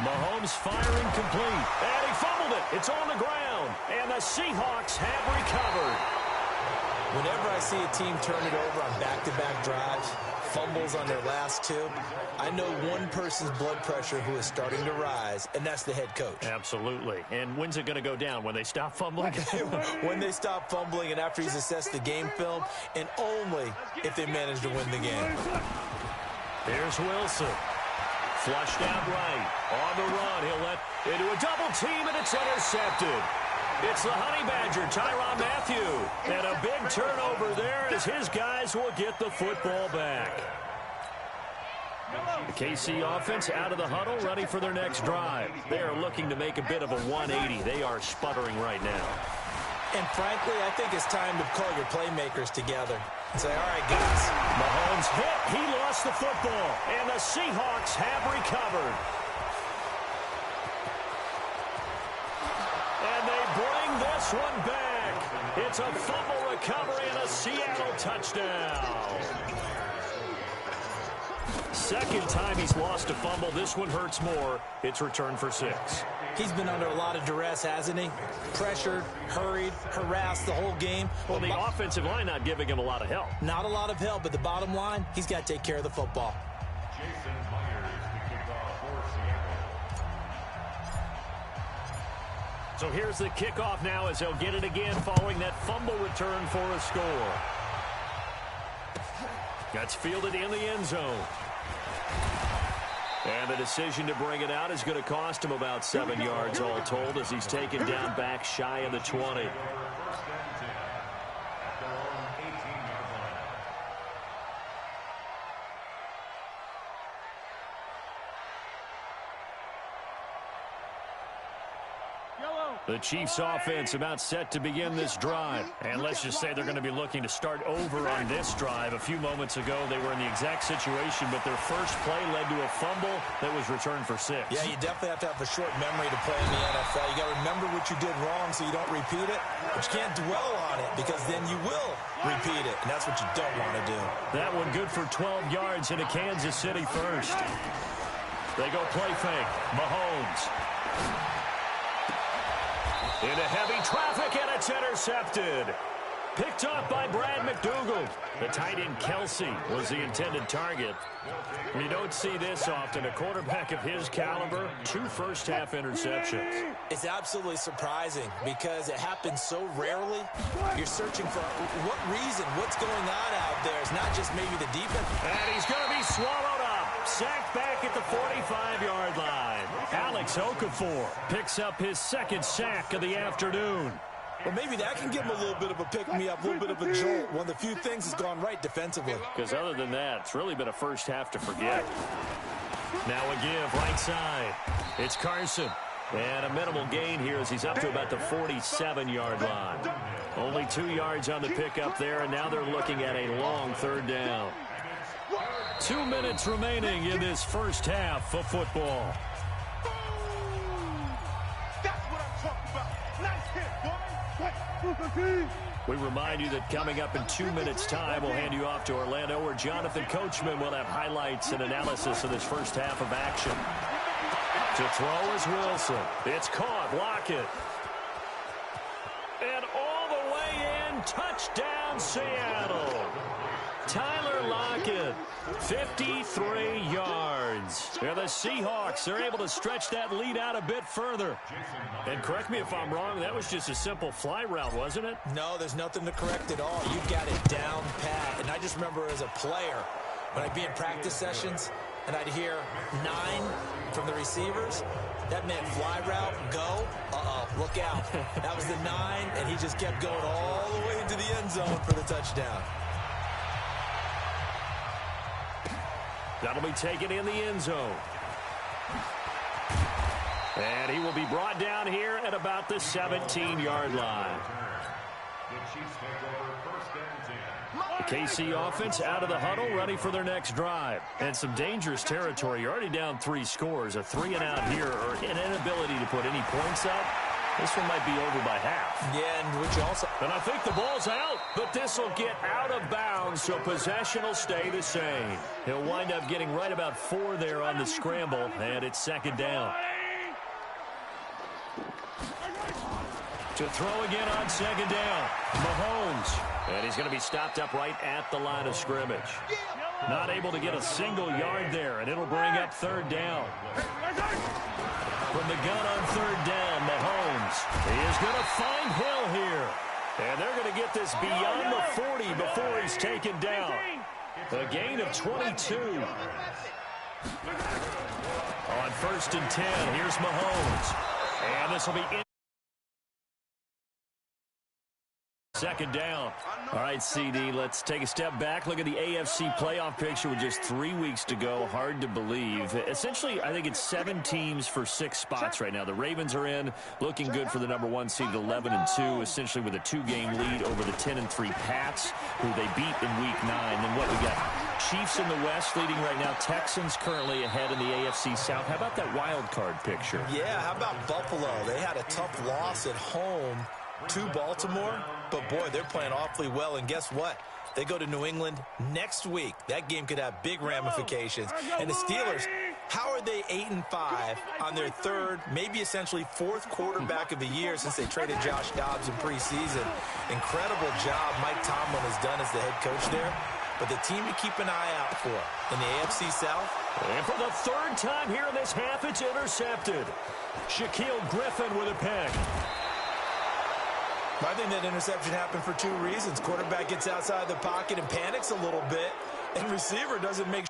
[SPEAKER 1] Mahomes firing complete. And he fumbled it. It's on the ground. And the Seahawks have recovered.
[SPEAKER 2] Whenever I see a team turn it over on back-to-back drives, fumbles on their last 2, I know one person's blood pressure who is starting to rise, and that's the head coach.
[SPEAKER 1] Absolutely. And when's it going to go down? When they stop fumbling?
[SPEAKER 2] When they stop fumbling and after he's assessed the game film, and only if they manage to win the game.
[SPEAKER 1] Here's Wilson. Flushed out right. On the run. He'll let into a double team, and it's intercepted. It's the Honey Badger, Tyrann Mathieu. And a big turnover there as his guys will get the football back. The KC offense out of the huddle, ready for their next drive. They are looking to make a bit of a 180. They are sputtering right now.
[SPEAKER 2] And frankly, I think it's time to call your playmakers together and say, all right, guys.
[SPEAKER 1] Mahomes hit. He lost the football. And the Seahawks have recovered. And they bring this one back. It's a fumble recovery and a Seattle touchdown. Second time he's lost a fumble. This one hurts more. It's returned for 6.
[SPEAKER 2] He's been under a lot of duress, hasn't he? Pressured, hurried, harassed the whole game.
[SPEAKER 1] Well, the offensive line not giving him a lot of help.
[SPEAKER 2] Not a lot of help, but the bottom line, he's got to take care of the football.
[SPEAKER 4] Jason Myers to kick off for Seattle.
[SPEAKER 1] So here's the kickoff now as they'll get it again following that fumble return for a score. That's fielded in the end zone. And the decision to bring it out is going to cost him about 7 yards all told as he's taken down back shy of the 20. The Chiefs offense about set to begin this drive. And let's just say they're going to be looking to start over on this drive. A few moments ago, they were in the exact situation, but their first play led to a fumble that was returned for 6.
[SPEAKER 2] Yeah, you definitely have to have a short memory to play in the NFL. You got to remember what you did wrong so you don't repeat it. But you can't dwell on it because then you will repeat it, and that's what you don't want to do.
[SPEAKER 1] That one good for 12 yards into Kansas City first. They go play fake. Mahomes. Into heavy traffic, and it's intercepted. Picked up by Brad McDougal. The tight end Kelsey was the intended target. You don't see this often. A quarterback of his caliber, 2 first-half interceptions.
[SPEAKER 2] It's absolutely surprising because it happens so rarely. You're searching for what reason, what's going on out there. It's not just maybe the defense.
[SPEAKER 1] And he's going to be swallowed up. Sacked back at the 45-yard line. Alex Okafor picks up his second sack of the afternoon.
[SPEAKER 2] Well, maybe that can give him a little bit of a pick-me-up, a little bit of a jolt. One of the few things that's gone right defensively.
[SPEAKER 1] Because other than that, it's really been a first half to forget. Now a give, right side. It's Carson. And a minimal gain here as he's up to about the 47-yard line. Only 2 yards on the pickup there, and now they're looking at a long 3rd down. 2 minutes remaining in this first half of football.
[SPEAKER 3] That's what I'm talking about. Nice hit, boy.
[SPEAKER 1] We remind you that coming up in 2 minutes' time, we'll hand you off to Orlando, where Jonathan Coachman will have highlights and analysis of this first half of action. To throw is Wilson. It's caught. Lockett. And all the way in. Touchdown, Seattle. Tyler Lockett, 53 yards. And the Seahawks are able to stretch that lead out a bit further. And correct me if I'm wrong, that was just a simple fly route, wasn't it?
[SPEAKER 2] No, there's nothing to correct at all. You've got it down pat. And I just remember as a player, when I'd be in practice sessions, and I'd hear 9 from the receivers, that meant fly route, go, look out. That was the 9, and he just kept going all the way into the end zone for the touchdown.
[SPEAKER 1] That'll be taken in the end zone. And he will be brought down here at about the 17-yard line.
[SPEAKER 4] The Chiefs take over 1st and 10.
[SPEAKER 1] The KC offense out of the huddle, ready for their next drive. And some dangerous territory. You're already down 3 scores. A 3-and-out here, or an inability to put any points up. This one might be over by half.
[SPEAKER 2] Yeah, and which also...
[SPEAKER 1] And I think the ball's out, but this will get out of bounds, so possession will stay the same. He'll wind up getting right about 4 there on the scramble, and it's 2nd down. To throw again on 2nd down, Mahomes. And he's going to be stopped up right at the line of scrimmage. Not able to get a single yard there, and it'll bring up 3rd down. From the gun on 3rd down, Mahomes. He is going to find Hill here. And they're going to get this beyond the 40 before he's taken down. A gain of 22. On 1st and 10, here's Mahomes. And this will be in. 2nd down. All right, CD, let's take a step back. Look at the AFC playoff picture with just 3 weeks to go. Hard to believe. Essentially, I think it's 7 teams for 6 spots right now. The Ravens are in, looking good for the number 1 seed at 11-2, essentially with a 2-game lead over the 10-3 Pats, who they beat in Week 9. Then what we got? Chiefs in the West leading right now. Texans currently ahead in the AFC South. How about that wild card picture?
[SPEAKER 2] Yeah, how about Buffalo? They had a tough loss at home to Baltimore, but boy, they're playing awfully well, and guess what? They go to New England next week. That game could have big ramifications. And the Steelers, how are they 8-5 on their 3rd, maybe essentially 4th quarterback of the year since they traded Josh Dobbs in preseason? Incredible job Mike Tomlin has done as the head coach there. But the team to keep an eye out for in the AFC South.
[SPEAKER 1] And for the 3rd time here in this half, it's intercepted. Shaquille Griffin with a pick.
[SPEAKER 2] I think that interception happened for 2 reasons. Quarterback gets outside the pocket and panics a little bit, and receiver doesn't make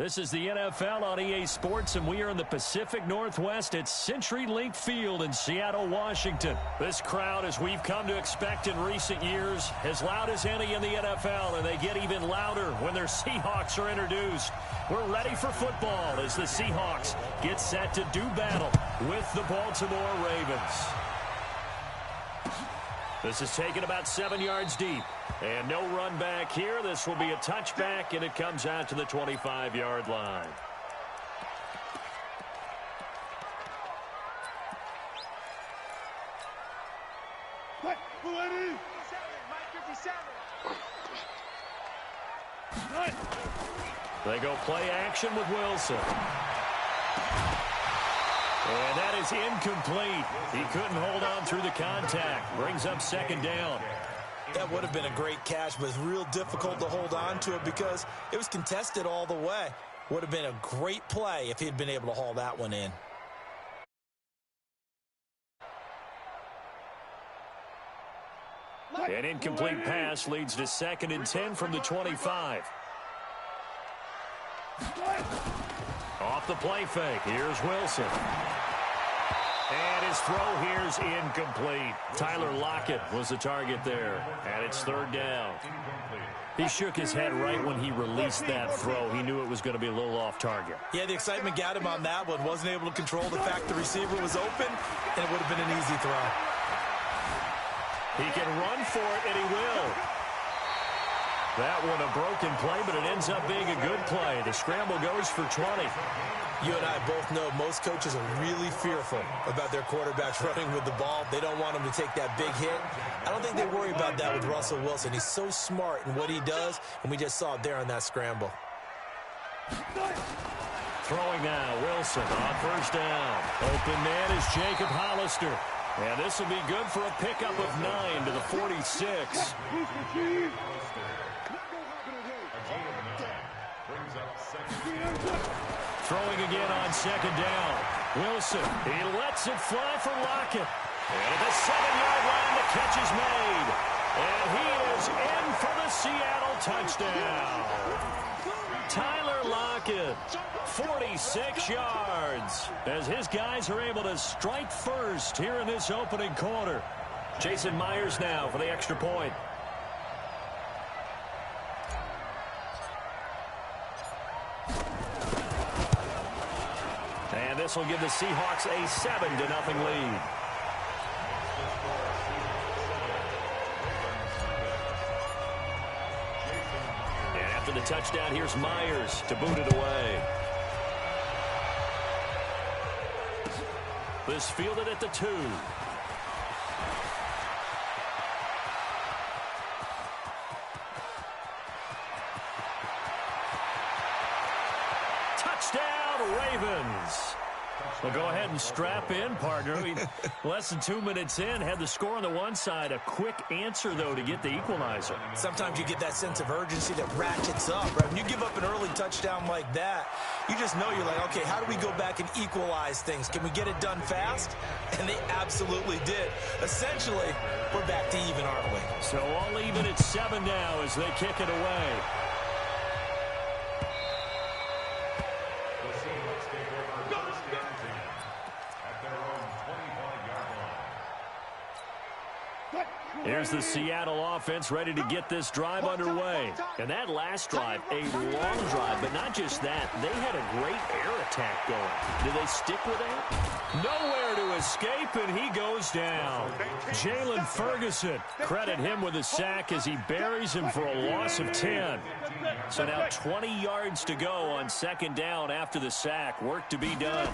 [SPEAKER 1] This is the NFL on EA Sports, and we are in the Pacific Northwest at CenturyLink Field in Seattle, Washington. This crowd, as we've come to expect in recent years, as loud as any in the NFL, and they get even louder when their Seahawks are introduced. We're ready for football as the Seahawks get set to do battle with the Baltimore Ravens. This is taken about 7 yards deep. And no run back here. This will be a touchback, and it comes out to the 25-yard line. They go play action with Wilson. And that is incomplete. He couldn't hold on through the contact. Brings up second down.
[SPEAKER 2] That would have been a great catch, but it's real difficult to hold on to it because it was contested all the way. Would have been a great play if he had been able to haul that one in.
[SPEAKER 1] An incomplete pass leads to 2nd and 10 from the 25. Off the play fake. Here's Wilson. And his throw here is incomplete. Tyler Lockett was the target there. And it's 3rd down. He shook his head right when he released that throw. He knew it was going to be a little off target.
[SPEAKER 2] Yeah, the excitement got him on that one. Wasn't able to control the fact the receiver was open, and it would have been an easy throw.
[SPEAKER 1] He can run for it, and he will. That one a broken play, but it ends up being a good play. The scramble goes for 20.
[SPEAKER 2] You and I both know most coaches are really fearful about their quarterbacks running with the ball. They don't want him to take that big hit. I don't think they worry about that with Russell Wilson. He's so smart in what he does, and we just saw it there on that scramble.
[SPEAKER 1] Throwing now, Wilson on 1st down. Open man is Jacob Hollister. And this will be good for a pickup of 9 to the 46. Throwing again on 2nd down. Wilson, he lets it fly for Lockett. And at the 7-yard line, the catch is made. And he is in for the Seattle touchdown. Tyler Lockett, 46 yards, as his guys are able to strike first here in this opening quarter. Jason Myers now for the extra point. And this will give the Seahawks a 7-0 lead. And after the touchdown, here's Myers to boot it away. This fielded at the 2. Touchdown, Ravens. Well, go ahead and strap in, partner. Less than 2 minutes in, had the score on the one side. A quick answer, though, to get the equalizer.
[SPEAKER 2] Sometimes you get that sense of urgency that ratchets up, right? When you give up an early touchdown like that, you just know you're like, okay, how do we go back and equalize things? Can we get it done fast? And they absolutely did. Essentially, we're back to even, aren't we?
[SPEAKER 1] So all even at 7 now as they kick it away. Here's the Seattle offense ready to get this drive underway. And that last drive, a long drive, but not just that. They had a great air attack going. Do they stick with that? Nowhere to escape, and he goes down. Jalen Ferguson, credit him with a sack as he buries him for a loss of 10. So now 20 yards to go on 2nd down after the sack. Work to be done.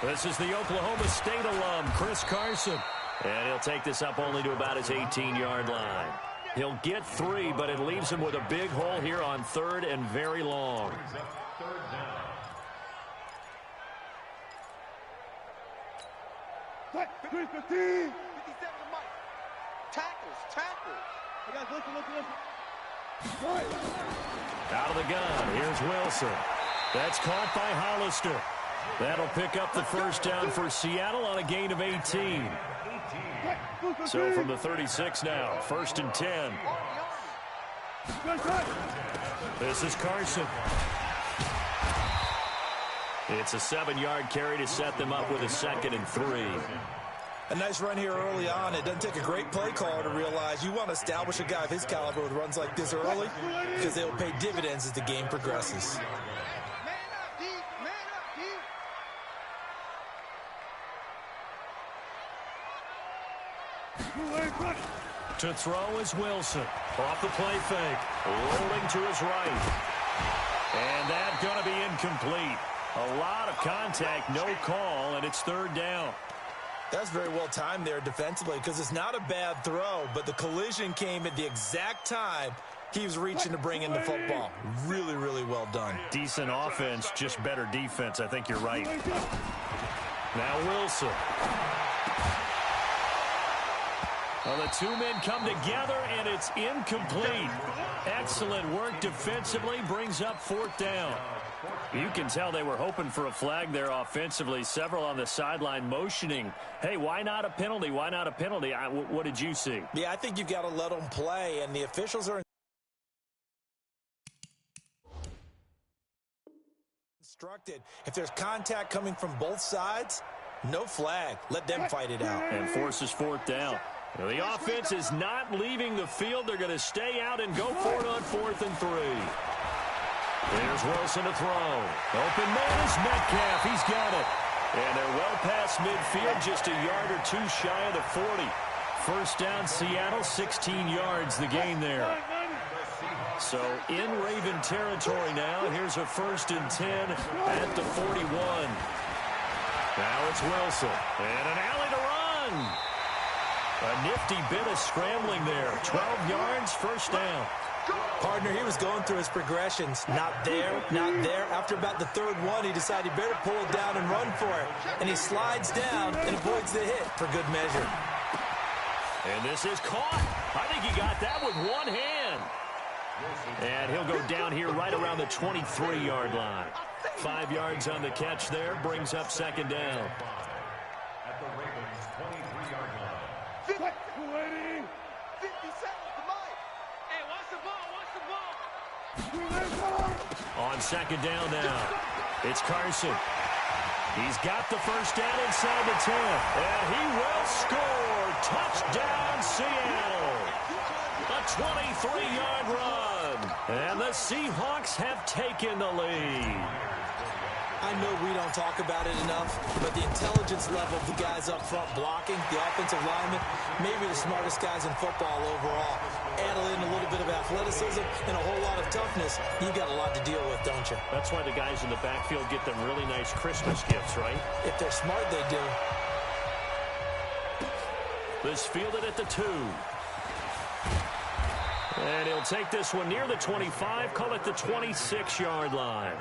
[SPEAKER 1] This is the Oklahoma State alum, Chris Carson. And he'll take this up only to about his 18-yard line. He'll get 3, but it leaves him with a big hole here on 3rd and very long. Out of the gun, here's Wilson. That's caught by Hollister. That'll pick up the 1st down for Seattle on a gain of 18. So from the 36 now, 1st and 10. This is Carson. It's a 7-yard carry to set them up with a 2nd and 3.
[SPEAKER 2] A nice run here early on. It doesn't take a great play caller to realize you want to establish a guy of his caliber with runs like this early because they'll pay dividends as the game progresses.
[SPEAKER 1] To throw is Wilson. Off the play fake. Rolling to his right. And that's going to be incomplete. A lot of contact, no call, and it's 3rd down.
[SPEAKER 2] That's very well timed there defensively because it's not a bad throw, but the collision came at the exact time he was reaching to bring in the football. Really, really well done.
[SPEAKER 1] Decent offense, just better defense. I think you're right. Now Wilson. Well, the two men come together, and it's incomplete. Excellent work defensively, brings up 4th down. You can tell they were hoping for a flag there offensively. Several on the sideline motioning, hey, why not a penalty? Why not a penalty? What did you see?
[SPEAKER 2] Yeah, I think you've got to let them play, and the officials are instructed. If there's contact coming from both sides, no flag. Let them fight it out.
[SPEAKER 1] And forces 4th down. The offense is not leaving the field. They're going to stay out and go for it on 4th and 3. There's Wilson to throw. Open man is Metcalf. He's got it. And they're well past midfield, just a yard or 2 shy of the 40. 1st down, Seattle, 16 yards, the gain there. So in Raven territory now. Here's a 1st and 10 at the 41. Now it's Wilson. And an alley to run. A nifty bit of scrambling there. 12 yards, 1st down.
[SPEAKER 2] Partner, he was going through his progressions. Not there, not there. After about the 3rd one, he decided he better pull it down and run for it. And he slides down and avoids the hit for good measure.
[SPEAKER 1] And this is caught. I think he got that with one hand. And he'll go down here right around the 23-yard line. 5 yards on the catch there. Brings up 2nd down.
[SPEAKER 4] At the Ravens' 23-yard line.
[SPEAKER 3] 50 seconds to Mike. Hey, watch the ball.
[SPEAKER 1] On 2nd down now, it's Carson. He's got the 1st down inside the 10. And he will score. Touchdown, Seattle. A 23-yard run. And the Seahawks have taken the lead.
[SPEAKER 2] I know we don't talk about it enough, but the intelligence level of the guys up front blocking, the offensive linemen, maybe the smartest guys in football overall. Add in a little bit of athleticism and a whole lot of toughness, you've got a lot to deal with, don't you?
[SPEAKER 1] That's why the guys in the backfield get them really nice Christmas gifts, right?
[SPEAKER 2] If they're smart, they do.
[SPEAKER 1] This fielded at the 2. And he'll take this one near the 25, call it the 26-yard line.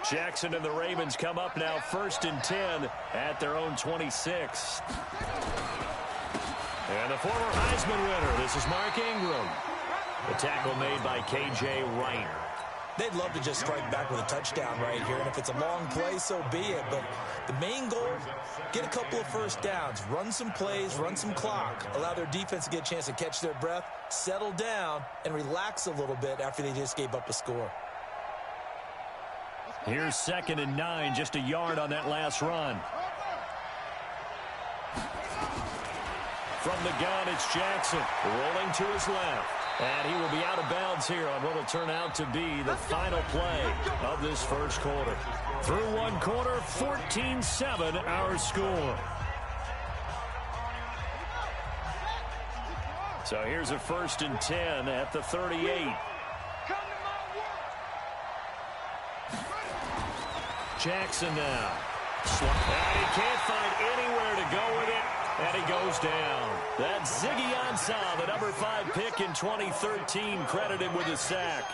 [SPEAKER 1] Jackson and the Ravens come up now 1st and 10 at their own 26. And the former Heisman winner, this is Mark Ingram. The tackle made by K.J. Wright.
[SPEAKER 2] They'd love to just strike back with a touchdown right here, and if it's a long play, so be it. But the main goal, get a couple of 1st downs, run some plays, run some clock, allow their defense to get a chance to catch their breath, settle down, and relax a little bit after they just gave up a score.
[SPEAKER 1] Here's 2nd and 9, just a yard on that last run. From the gun, it's Jackson rolling to his left. And he will be out of bounds here on what will turn out to be the final play of this 1st quarter. Through 1 quarter, 14-7 our score. So here's a 1st and 10 at the 38. Jackson now. And he can't find anywhere to go with it, and he goes down. That's Ziggy Ansah, the number 5 pick in 2013, credited with a sack.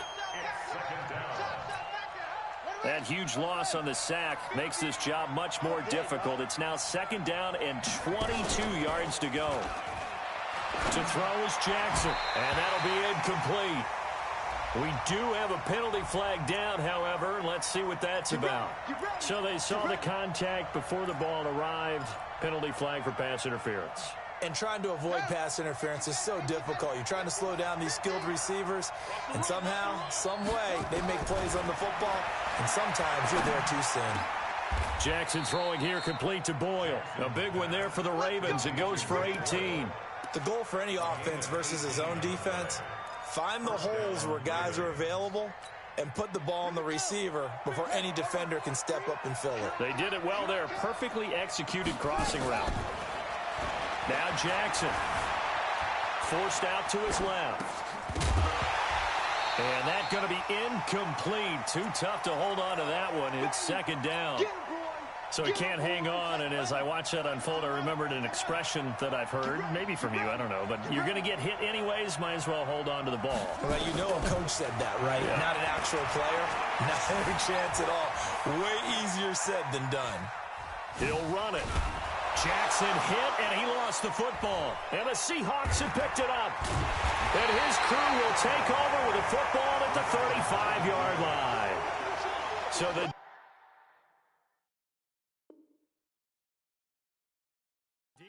[SPEAKER 1] That huge loss on the sack makes this job much more difficult. It's now 2nd down and 22 yards to go. To throw is Jackson, and that'll be incomplete. We do have a penalty flag down, however. Let's see what that's about. So they saw the contact before the ball arrived. Penalty flag for pass interference.
[SPEAKER 2] And trying to avoid pass interference is so difficult. You're trying to slow down these skilled receivers, and somehow, some way, they make plays on the football, and sometimes you're there too soon.
[SPEAKER 1] Jackson throwing here complete to Boyle. A big one there for the Ravens. It goes for 18.
[SPEAKER 2] The goal for any offense versus his own defense, find the holes where guys are available and put the ball on the receiver before any defender can step up and fill it.
[SPEAKER 1] They did it well there. Perfectly executed crossing route. Now Jackson. Forced out to his left. And that's going to be incomplete. Too tough to hold on to that one. It's second down. So he can't hang on, and as I watch that unfold, I remembered an expression that I've heard, maybe from you, I don't know, but you're going to get hit anyways, might as well hold on to the ball.
[SPEAKER 2] Well, you know a coach said that, right? Yeah. Not an actual player. Not a chance at all. Way easier said than done.
[SPEAKER 1] He'll run it. Jackson hit, and he lost the football. And the Seahawks have picked it up. And his crew will take over with the football at the 35-yard line. So the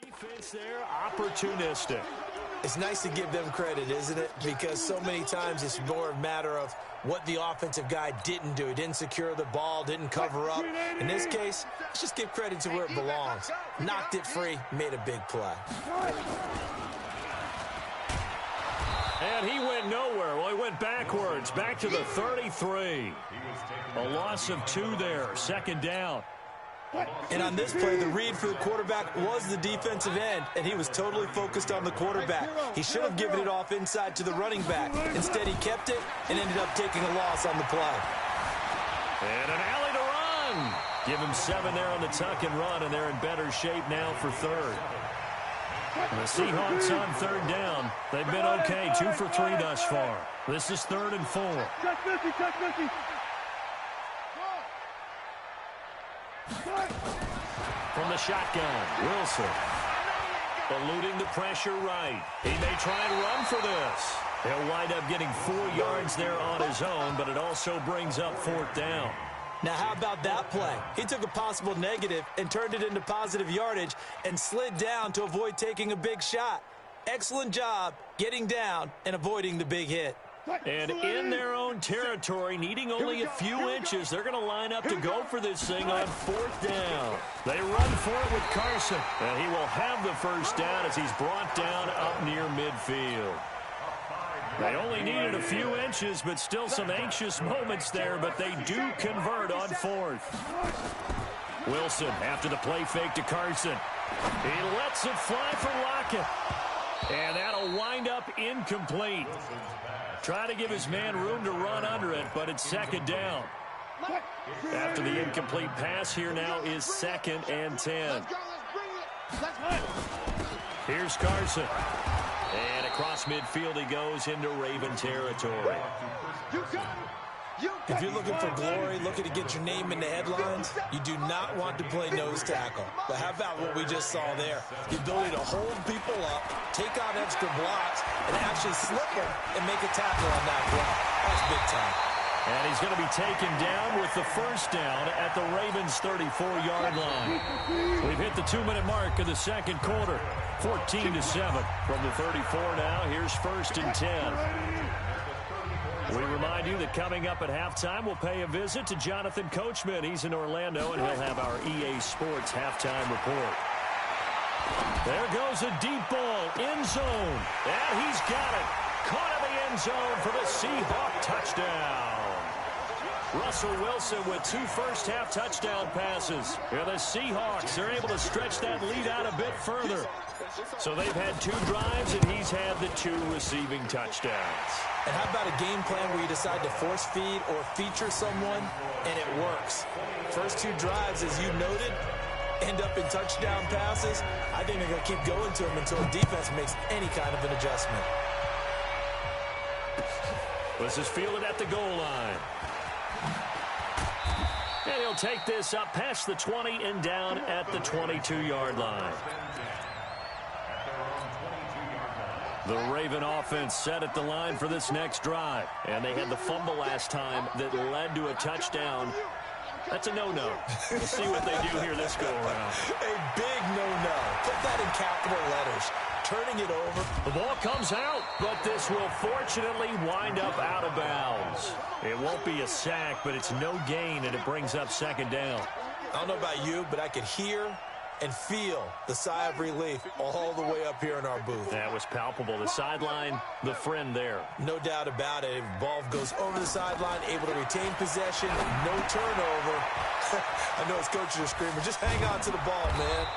[SPEAKER 1] defense there, opportunistic.
[SPEAKER 2] It's nice to give them credit, isn't it? Because so many times it's more a matter of what the offensive guy didn't do. He didn't secure the ball, didn't cover up. In this case, let's just give credit to where it belongs. Knocked it free, made a big play.
[SPEAKER 1] And he went nowhere. Well, he went backwards, back to the 33. A loss of 2 there, second down.
[SPEAKER 2] And on this play, the read for the quarterback was the defensive end, and he was totally focused on the quarterback. He should have given it off inside to the running back. Instead, he kept it and ended up taking a loss on the play.
[SPEAKER 1] And an alley to run. Give him 7 there on the tuck and run, and they're in better shape now for third. And the Seahawks on third down. They've been okay, 2 for 3 thus far. This is 3rd and 4. From the shotgun, Wilson. Eluding the pressure right. He may try and run for this. He'll wind up getting 4 yards there on his own, but it also brings up 4th down.
[SPEAKER 2] Now, how about that play? He took a possible negative and turned it into positive yardage and slid down to avoid taking a big shot. Excellent job getting down and avoiding the big hit.
[SPEAKER 1] And in their own territory, needing only a few inches, they're going to line up to go for this thing on 4th down. They run for it with Carson, and he will have the first down as he's brought down up near midfield. They only needed a few inches, but still some anxious moments there, but they do convert on 4th. Wilson after the play fake to Carson. He lets it fly for Lockett. And that'll wind up incomplete. Trying to give his man room to run under it, but it's second down. After the incomplete pass, here now is 2nd and 10. Here's Carson. And across midfield he goes into Raven territory.
[SPEAKER 2] If you're looking for glory, looking to get your name in the headlines, you do not want to play nose tackle. But how about what we just saw there? The ability to hold people up, take on extra blocks, and actually slip them and make a tackle on that play. That's big time.
[SPEAKER 1] And he's going to be taken down with the first down at the Ravens' 34-yard line. We've hit the 2-minute mark of the second quarter. 14-7 from the 34 now. Here's 1st and 10. We remind you that coming up at halftime, we'll pay a visit to Jonathan Coachman. He's in Orlando, and he'll have our EA Sports halftime report. There goes a deep ball, end zone. And he's got it. Caught in the end zone for the Seahawk touchdown. Russell Wilson with 2 first-half touchdown passes. Here the Seahawks are able to stretch that lead out a bit further. So they've had 2 drives, and he's had the 2 receiving touchdowns.
[SPEAKER 2] And how about a game plan where you decide to force feed or feature someone, and it works? First 2 drives, as you noted, end up in touchdown passes. I think they're going to keep going to him until the defense makes any kind of an adjustment.
[SPEAKER 1] This is fielded at the goal line. And he'll take this up past the 20 and down at the 22-yard line. The Raven offense set at the line for this next drive. And they had the fumble last time that led to a touchdown. That's a no-no. We'll see what they do here this go-around.
[SPEAKER 2] A big no-no. Put that in capital letters. Turning it over.
[SPEAKER 1] The ball comes out, but this will fortunately wind up out of bounds. It won't be a sack, but it's no gain, and it brings up second down.
[SPEAKER 2] I don't know about you, but I could hear and feel the sigh of relief all the way up here in our booth.
[SPEAKER 1] That was palpable. The sideline, the friend there.
[SPEAKER 2] No doubt about it. Ball goes over the sideline, able to retain possession, no turnover. I know his coaches are screaming, just hang on to the ball, man.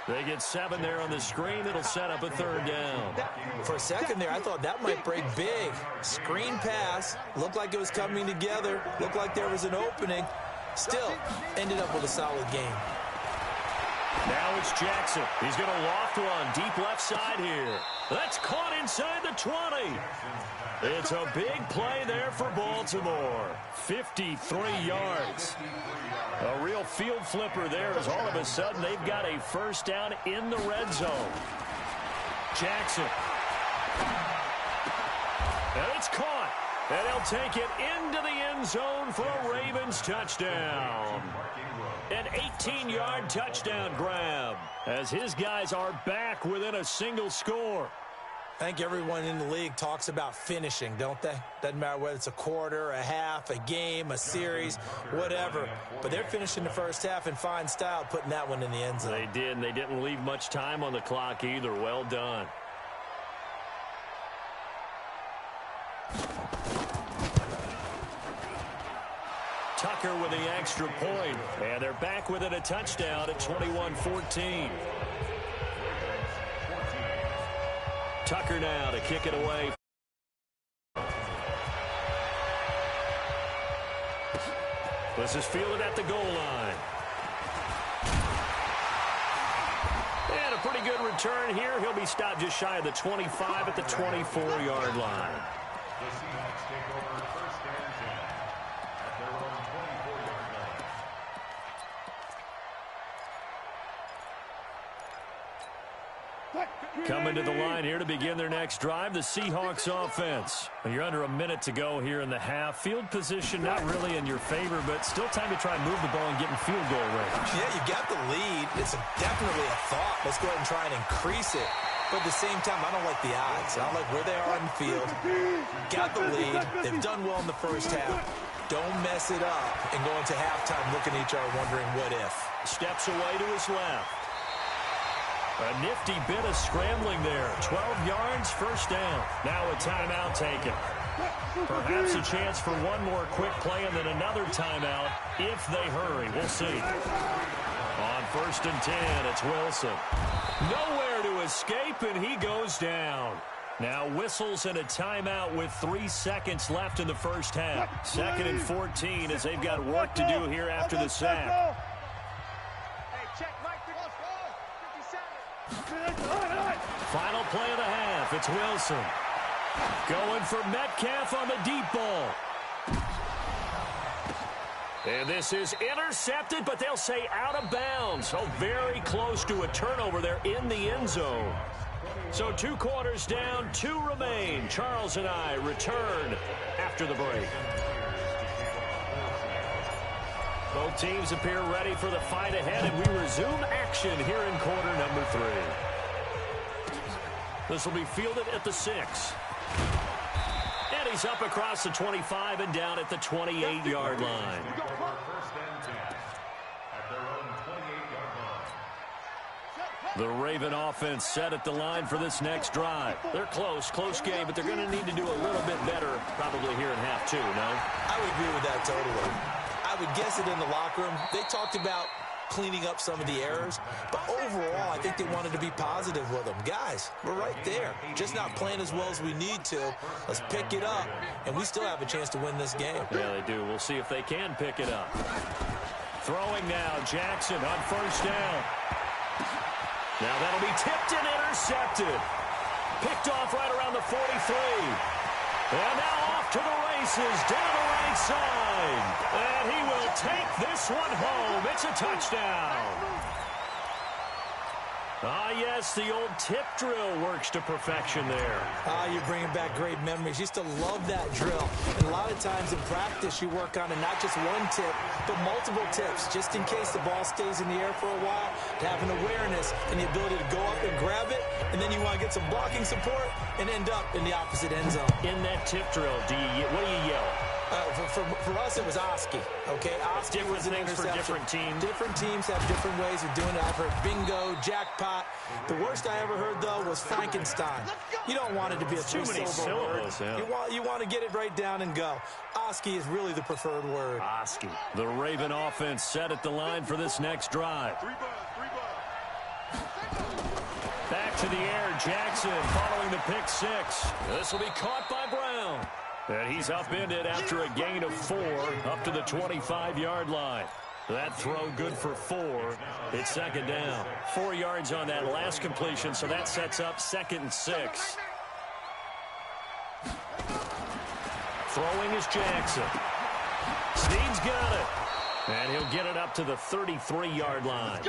[SPEAKER 1] They get 7 there on the screen. It'll set up a third down.
[SPEAKER 2] For a second there, I thought that might break big. Screen pass. Looked like it was coming together. Looked like there was an opening. Still, ended up with a solid game.
[SPEAKER 1] Now it's Jackson. He's going to loft one deep left side here. That's caught inside the 20. It's a big play there for Baltimore. 53 yards. A real field flipper there as all of a sudden they've got a first down in the red zone. Jackson. And it's caught. And he'll take it into the end zone for a Ravens touchdown. An 18-yard touchdown grab as his guys are back within a single score.
[SPEAKER 2] I think everyone in the league talks about finishing, don't they? Doesn't matter whether it's a quarter, a half, a game, a series, whatever. But they're finishing the first half in fine style, putting that one in the end zone.
[SPEAKER 1] They did, and they didn't leave much time on the clock either. Well done. Tucker with the extra point, and they're back within a touchdown at 21-14. Tucker now to kick it away. This is fielded at the goal line. And a pretty good return here. He'll be stopped just shy of the 25 at the 24-yard line.
[SPEAKER 4] The Seahawks take over first and 10 at their own 24-yard line.
[SPEAKER 1] Coming to the line here to begin their next drive, the Seahawks offense. You're under a minute to go here in the half. Field position not really in your favor, but still time to try and move the ball and get in field goal range.
[SPEAKER 2] Yeah, you got the lead. It's definitely a thought. Let's go ahead and try and increase it. But at the same time, I don't like the odds. I don't like where they are on the field. Got the lead. They've done well in the first half. Don't mess it up and go into halftime looking at each other wondering what if.
[SPEAKER 1] Steps away to his left. A nifty bit of scrambling there. 12 yards, first down. Now a timeout taken. Perhaps a chance for one more quick play and then another timeout if they hurry. We'll see. On first and 10, it's Wilson. Nowhere to escape, and he goes down. Now whistles and a timeout with 3 seconds left in the first half. Second and 14 as they've got work to do here after the sack. Final play of the half. It's Wilson. Going for Metcalf on the deep ball. And this is intercepted, but they'll say out of bounds. So very close to a turnover there in the end zone. So 2 quarters down, 2 remain. Charles and I return after the break. Both teams appear ready for the fight ahead, and we resume action here in quarter number 3. This will be fielded at the 6. And he's up across the 25 and down at the 28-yard line. The Raven offense set at the line for this next drive. They're close game, but they're going to need to do a little bit better probably here in half 2, no?
[SPEAKER 2] I would agree with that totally. I would guess it in the locker room. They talked about cleaning up some of the errors, but overall, I think they wanted to be positive with them. Guys, we're right there. Just not playing as well as we need to. Let's pick it up, and we still have a chance to win this game.
[SPEAKER 1] Yeah, they do. We'll see if they can pick it up. Throwing now, Jackson on first down. Now that'll be tipped and intercepted. Picked off right around the 43. And now off to the races, down the right side. And he will take this one home. It's a touchdown. Ah, yes, the old tip drill works to perfection there.
[SPEAKER 2] Ah, you're bringing back great memories. Used to love that drill. And a lot of times in practice, you work on it, not just one tip, but multiple tips, just in case the ball stays in the air for a while, to have an awareness and the ability to go up and grab it, and then you want to get some blocking support and end up in the opposite end zone.
[SPEAKER 1] In that tip drill, what do you yell?
[SPEAKER 2] For us, it was Oski. Okay, Oski was an interception.
[SPEAKER 1] For different teams.
[SPEAKER 2] Different teams have different ways of doing it. I've heard bingo, jackpot. The worst I ever heard, though, was Frankenstein. You don't want it to be a three-syllable word. Yeah. You want to get it right down and go. Oski is really the preferred word.
[SPEAKER 1] Oski. The Raven offense set at the line for this next drive. Back to the air, Jackson following the pick six. This will be caught by Brown. And he's upended after a gain of 4 up to the 25-yard line. That throw good for 4. It's second down. 4 yards on that last completion, so that sets up 2nd and 6. Throwing is Jackson. Snead's got it. And he'll get it up to the 33-yard line.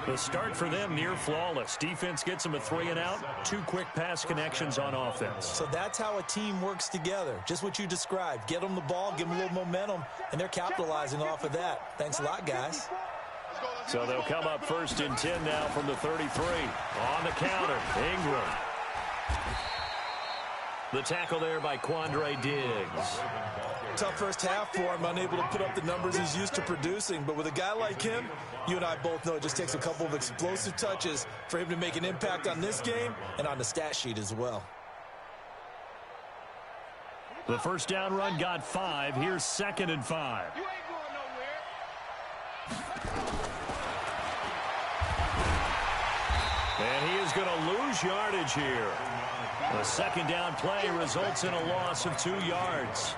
[SPEAKER 1] The start for them near flawless. Defense gets them a 3-and-out. 2 quick pass connections on offense.
[SPEAKER 2] So that's how a team works together. Just what you described. Get them the ball, give them a little momentum, and they're capitalizing off of that. Thanks a lot, guys.
[SPEAKER 1] So they'll come up 1st and 10 now from the 33. On the counter, Ingram. The tackle there by Quandre Diggs.
[SPEAKER 2] Tough first half for him, unable to put up the numbers he's used to producing. But with a guy like him, you and I both know it just takes a couple of explosive touches for him to make an impact on this game and on the stat sheet as well.
[SPEAKER 1] The first down run got 5. Here's 2nd and 5.
[SPEAKER 3] You ain't going nowhere.
[SPEAKER 1] And he is going to lose yardage here. The second down play results in a loss of 2 yards.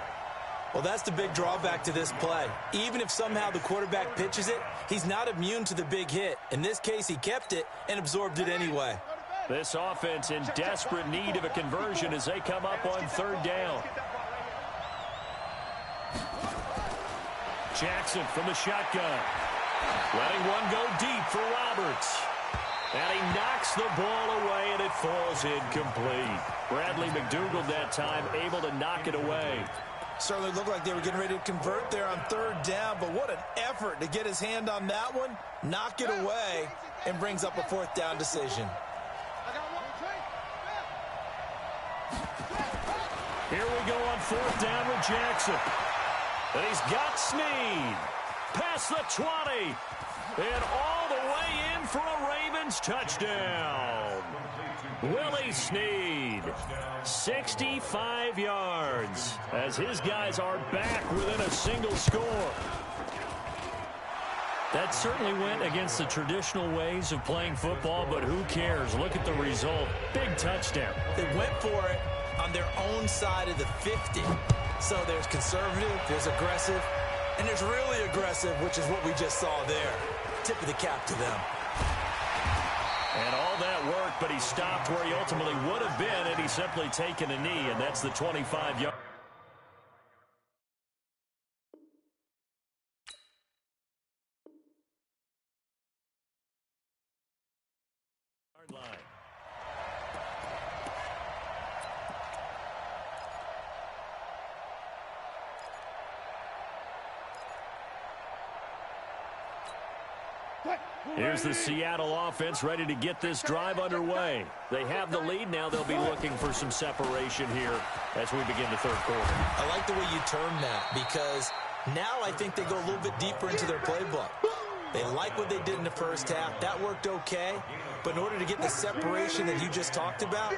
[SPEAKER 2] Well, that's the big drawback to this play. Even if somehow the quarterback pitches it, he's not immune to the big hit. In this case, he kept it and absorbed it anyway.
[SPEAKER 1] This offense in desperate need of a conversion as they come up on 3rd down. Jackson from the shotgun. Letting one go deep for Roberts. And he knocks the ball away, and it falls incomplete. Bradley McDougald that time able to knock it away.
[SPEAKER 2] Certainly looked like they were getting ready to convert there on 3rd down, but what an effort to get his hand on that one, knock it away, and brings up a 4th down decision.
[SPEAKER 1] Here we go on 4th down with Jackson. And he's got Snead. Past the 20. And all the way in for a Ravens touchdown. Willie Snead, 65 yards, as his guys are back within a single score. That certainly went against the traditional ways of playing football, but who cares? Look at the result. Big touchdown.
[SPEAKER 2] They went for it on their own side of the 50. So there's conservative, there's aggressive, and there's really aggressive, which is what we just saw there. Tip of the cap to them.
[SPEAKER 1] And all that work, but he stopped where he ultimately would have been, and he's simply taken a knee, and that's the 25-yard line. Here's the Seattle offense ready to get this drive underway. They have the lead. Now they'll be looking for some separation here as we begin the 3rd quarter.
[SPEAKER 2] I like the way you term that, because now I think they go a little bit deeper into their playbook. They like what they did in the first half. That worked okay. But in order to get the separation that you just talked about,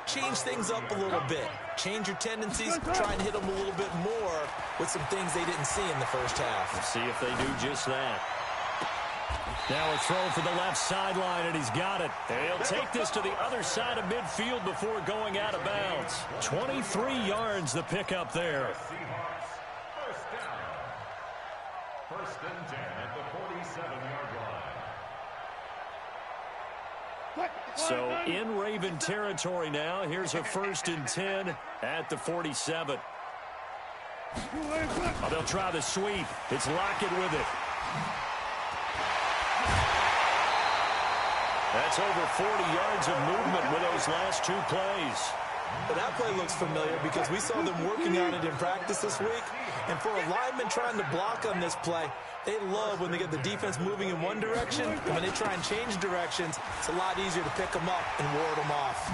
[SPEAKER 2] change things up a little bit. Change your tendencies. Try and hit them a little bit more with some things they didn't see in the first half.
[SPEAKER 1] Let's see if they do just that. Now a throw for the left sideline, and he's got it. And he'll take this to the other side of midfield before going out of bounds. 23 yards the pickup there.
[SPEAKER 4] First down. 1st and 10 at the 47-yard line.
[SPEAKER 1] So in Raven territory now. Here's a 1st and 10 at the 47. Oh, they'll try the sweep. It's Lockett with it. That's over 40 yards of movement with those last two plays.
[SPEAKER 2] But that play looks familiar because we saw them working on it in practice this week. And for a lineman trying to block on this play, they love when they get the defense moving in one direction. And when they try and change directions, it's a lot easier to pick them up and ward them off.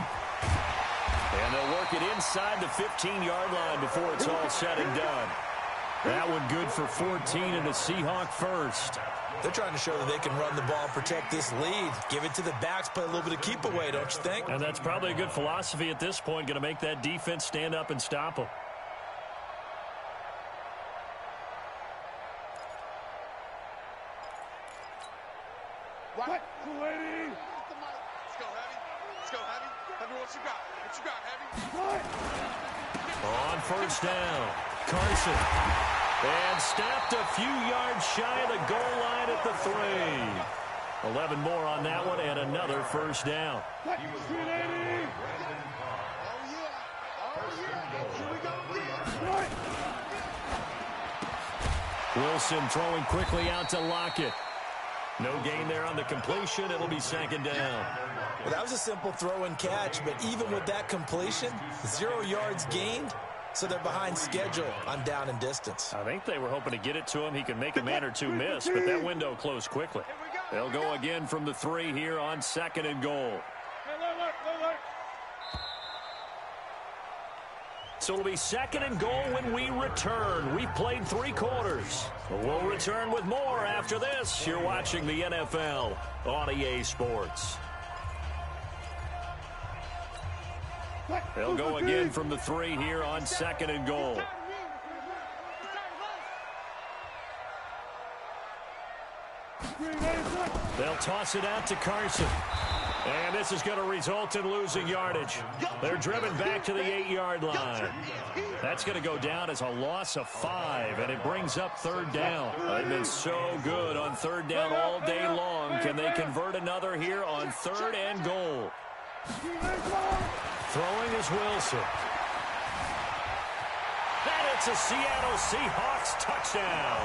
[SPEAKER 1] And they'll work it inside the 15-yard line before it's all said and done. That one good for 14 and a Seahawk first.
[SPEAKER 2] They're trying to show that they can run the ball and protect this lead. Give it to the backs, play a little bit of keep away, don't you think?
[SPEAKER 1] And that's probably a good philosophy at this point, going to make that defense stand up and stop them.
[SPEAKER 3] Right. 280. Let's go, Heavy. Let's go, Heavy. Heavy, what you got? What you got, Heavy?
[SPEAKER 1] On first down, Carson. And snapped a few yards shy of the goal line at the 3. 11 more on that one and another first down.
[SPEAKER 3] Oh, yeah. Here we go.
[SPEAKER 1] Wilson throwing quickly out to Lockett. No gain there on the completion. It'll be second down.
[SPEAKER 2] Well, that was a simple throw and catch, but even with that completion, 0 yards gained. So they're behind schedule on down and distance.
[SPEAKER 1] I think they were hoping to get it to him. He could make a man or two miss, but that window closed quickly. They'll go again from the 3 here on second and goal. So it'll be second and goal when we return. We've played 3 quarters. We'll return with more after this. You're watching the NFL on EA Sports. They'll go again from the 3 here on second and goal. They'll toss it out to Carson. And this is going to result in losing yardage. They're driven back to the 8-yard line. That's going to go down as a loss of 5, and it brings up third down. They've been so good on third down all day long. Can they convert another here on third and goal? Throwing is Wilson. And it's a Seattle Seahawks touchdown.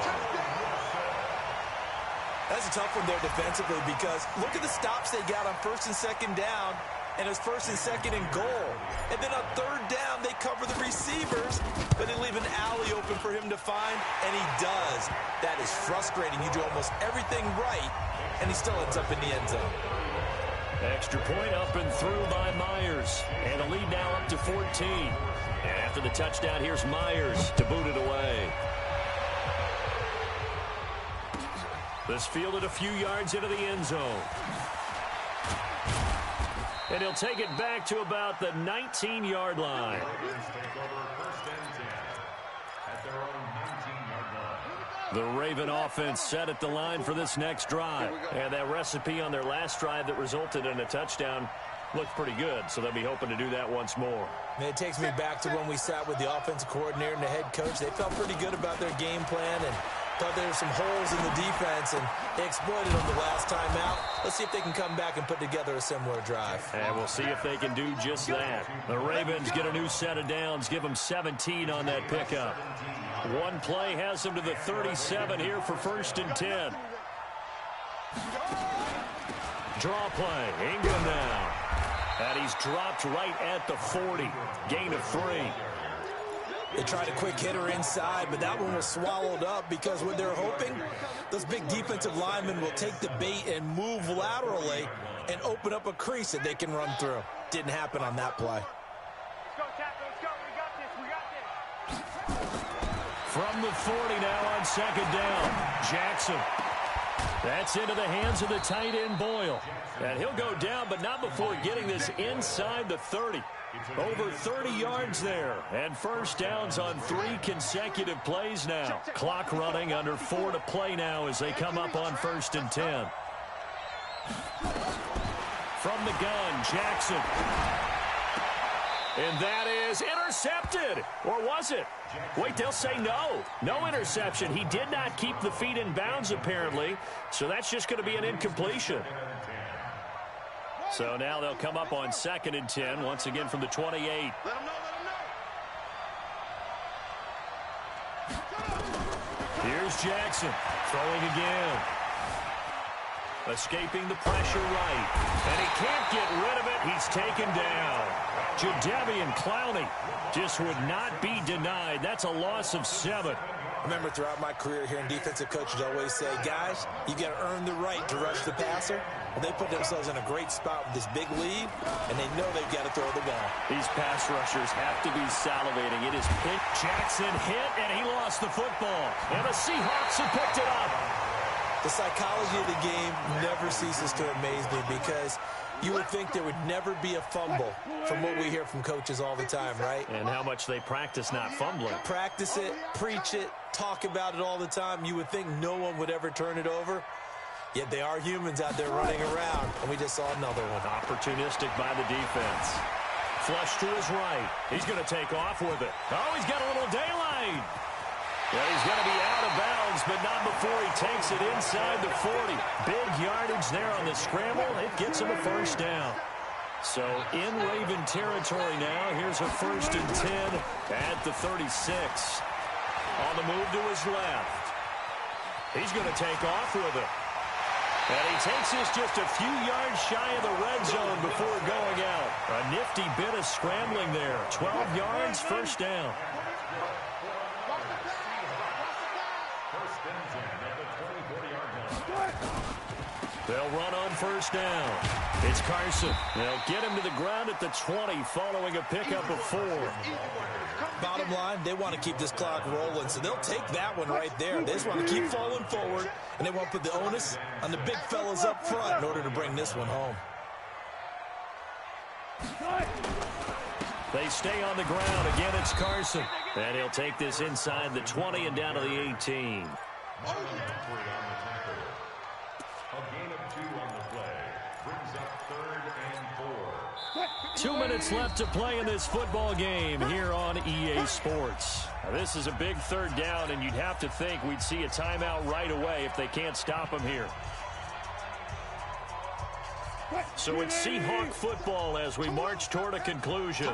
[SPEAKER 2] That's a tough one there defensively because look at the stops they got on first and second down, and it was first and second and goal. And then on third down, they cover the receivers, but they leave an alley open for him to find, and he does. That is frustrating. You do almost everything right, and he still ends up in the end zone.
[SPEAKER 1] Extra point up and through by Myers. And the lead now up to 14. And after the touchdown, here's Myers to boot it away. This fielded a few yards into the end zone. And he'll take it back to about the 19-yard line. The Raven offense set at the line for this next drive. And that recipe on their last drive that resulted in a touchdown looked pretty good, so they'll be hoping to do that once more.
[SPEAKER 2] And it takes me back to when we sat with the offensive coordinator and the head coach. They felt pretty good about their game plan and thought there were some holes in the defense, and they exploited them the last time out. Let's see if they can come back and put together a similar drive.
[SPEAKER 1] And we'll see if they can do just that. The Ravens get a new set of downs, give them 17 on that pickup. One play has them to the 37 here for first and 10. Draw play. Ingram now. And he's dropped right at the 40. Gain of 3.
[SPEAKER 2] They tried a quick hitter inside, but that one was swallowed up because what they're hoping, those big defensive linemen will take the bait and move laterally and open up a crease that they can run through. Didn't happen on that play.
[SPEAKER 3] Let's go, Captain. Let's go. We got this. We got this.
[SPEAKER 1] From the 40 now on second down. Jackson. That's into the hands of the tight end Boyle. And he'll go down, but not before getting this inside the 30. Over 30 yards there. And first downs on 3 consecutive plays now. Clock running under 4 to play now as they come up on first and 10. From the gun, Jackson. And that is intercepted. Or was it? Wait, they'll say no. No interception. He did not keep the feet in bounds, apparently. So that's just going to be an incompletion. So now they'll come up on second and 10, once again from the 28.
[SPEAKER 3] Let him know. Let him know.
[SPEAKER 1] Here's Jackson throwing again. escaping the pressure right. And he can't get rid of it. He's taken down. Jadeveon Clowney just would not be denied. That's a loss of 7.
[SPEAKER 2] I remember throughout my career hearing defensive coaches always say, guys, you got to earn the right to rush the passer. Well, they put themselves in a great spot with this big lead, and they know they've got to throw the ball.
[SPEAKER 1] These pass rushers have to be salivating. It is pick. Jackson hit, and he lost the football. And the Seahawks have picked it up.
[SPEAKER 2] The psychology of the game never ceases to amaze me because you would think there would never be a fumble from what we hear from coaches all the time, right?
[SPEAKER 1] And how much they practice not fumbling.
[SPEAKER 2] Practice it, preach it, talk about it all the time. You would think no one would ever turn it over. Yet they are humans out there running around, and we just saw another one.
[SPEAKER 1] Opportunistic by the defense. Flush to his right. He's going to take off with it. Oh, he's got a little daylight. Well, he's going to be out of bounds, but not before he takes it inside the 40. Big yardage there on the scramble. It gets him a first down. So in Raven territory now. Here's a 1st and 10 at the 36. On the move to his left. He's going to take off with it. And he takes this just a few yards shy of the red zone before going out. A nifty bit of scrambling there. 12 yards, first down. They'll run on first down. It's Carson. They'll get him to the ground at the 20 following a pickup of 4.
[SPEAKER 2] Bottom line, they want to keep this clock rolling, so they'll take that one right there. They just want to keep falling forward, and they want to put the onus on the big fellas up front in order to bring this one home.
[SPEAKER 1] They stay on the ground. Again, it's Carson. And he'll take this inside the 20 and down to the 18.
[SPEAKER 4] A gain of 2 on the play. Brings up 3rd and 4.
[SPEAKER 1] 2 minutes left to play in this football game here on EA Sports. Now, this is a big 3rd down, and you'd have to think we'd see a timeout right away if they can't stop him here. So it's Seahawk football as we march toward a conclusion.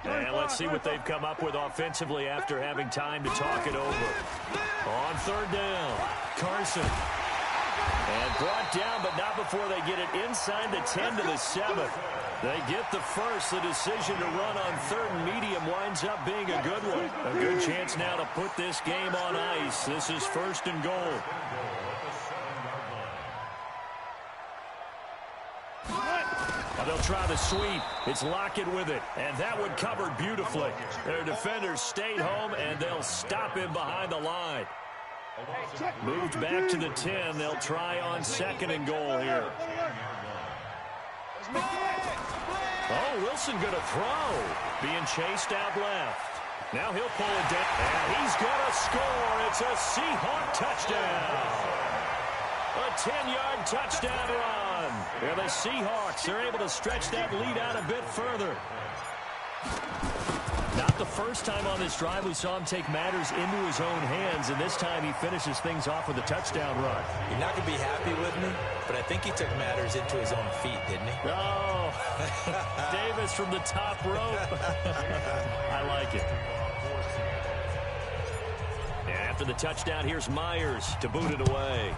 [SPEAKER 1] And let's see what they've come up with offensively after having time to talk it over. On 3rd down, Carson. And brought down, but not before they get it inside the 10 to the 7. They get the first. The decision to run on 3rd and medium winds up being a good one. A good chance now to put this game on ice. This is 1st and goal. They'll try the sweep. It's Lockett with it, and that one covered beautifully. Their defenders stayed home, and they'll stop him behind the line. Moved back to the 10. They'll try on 2nd and goal here. Oh, Wilson going to throw. Being chased out left. Now he'll pull it down, and he's going to score. It's a Seahawk touchdown. A 10-yard touchdown run. And the Seahawks are able to stretch that lead out a bit further. Not the first time on this drive we saw him take matters into his own hands, and this time he finishes things off with a touchdown run.
[SPEAKER 2] You're not going to be happy with me, but I think he took matters into his own feet, didn't he?
[SPEAKER 1] Oh, Davis from the top rope. I like it. And after the touchdown, here's Myers to boot it away.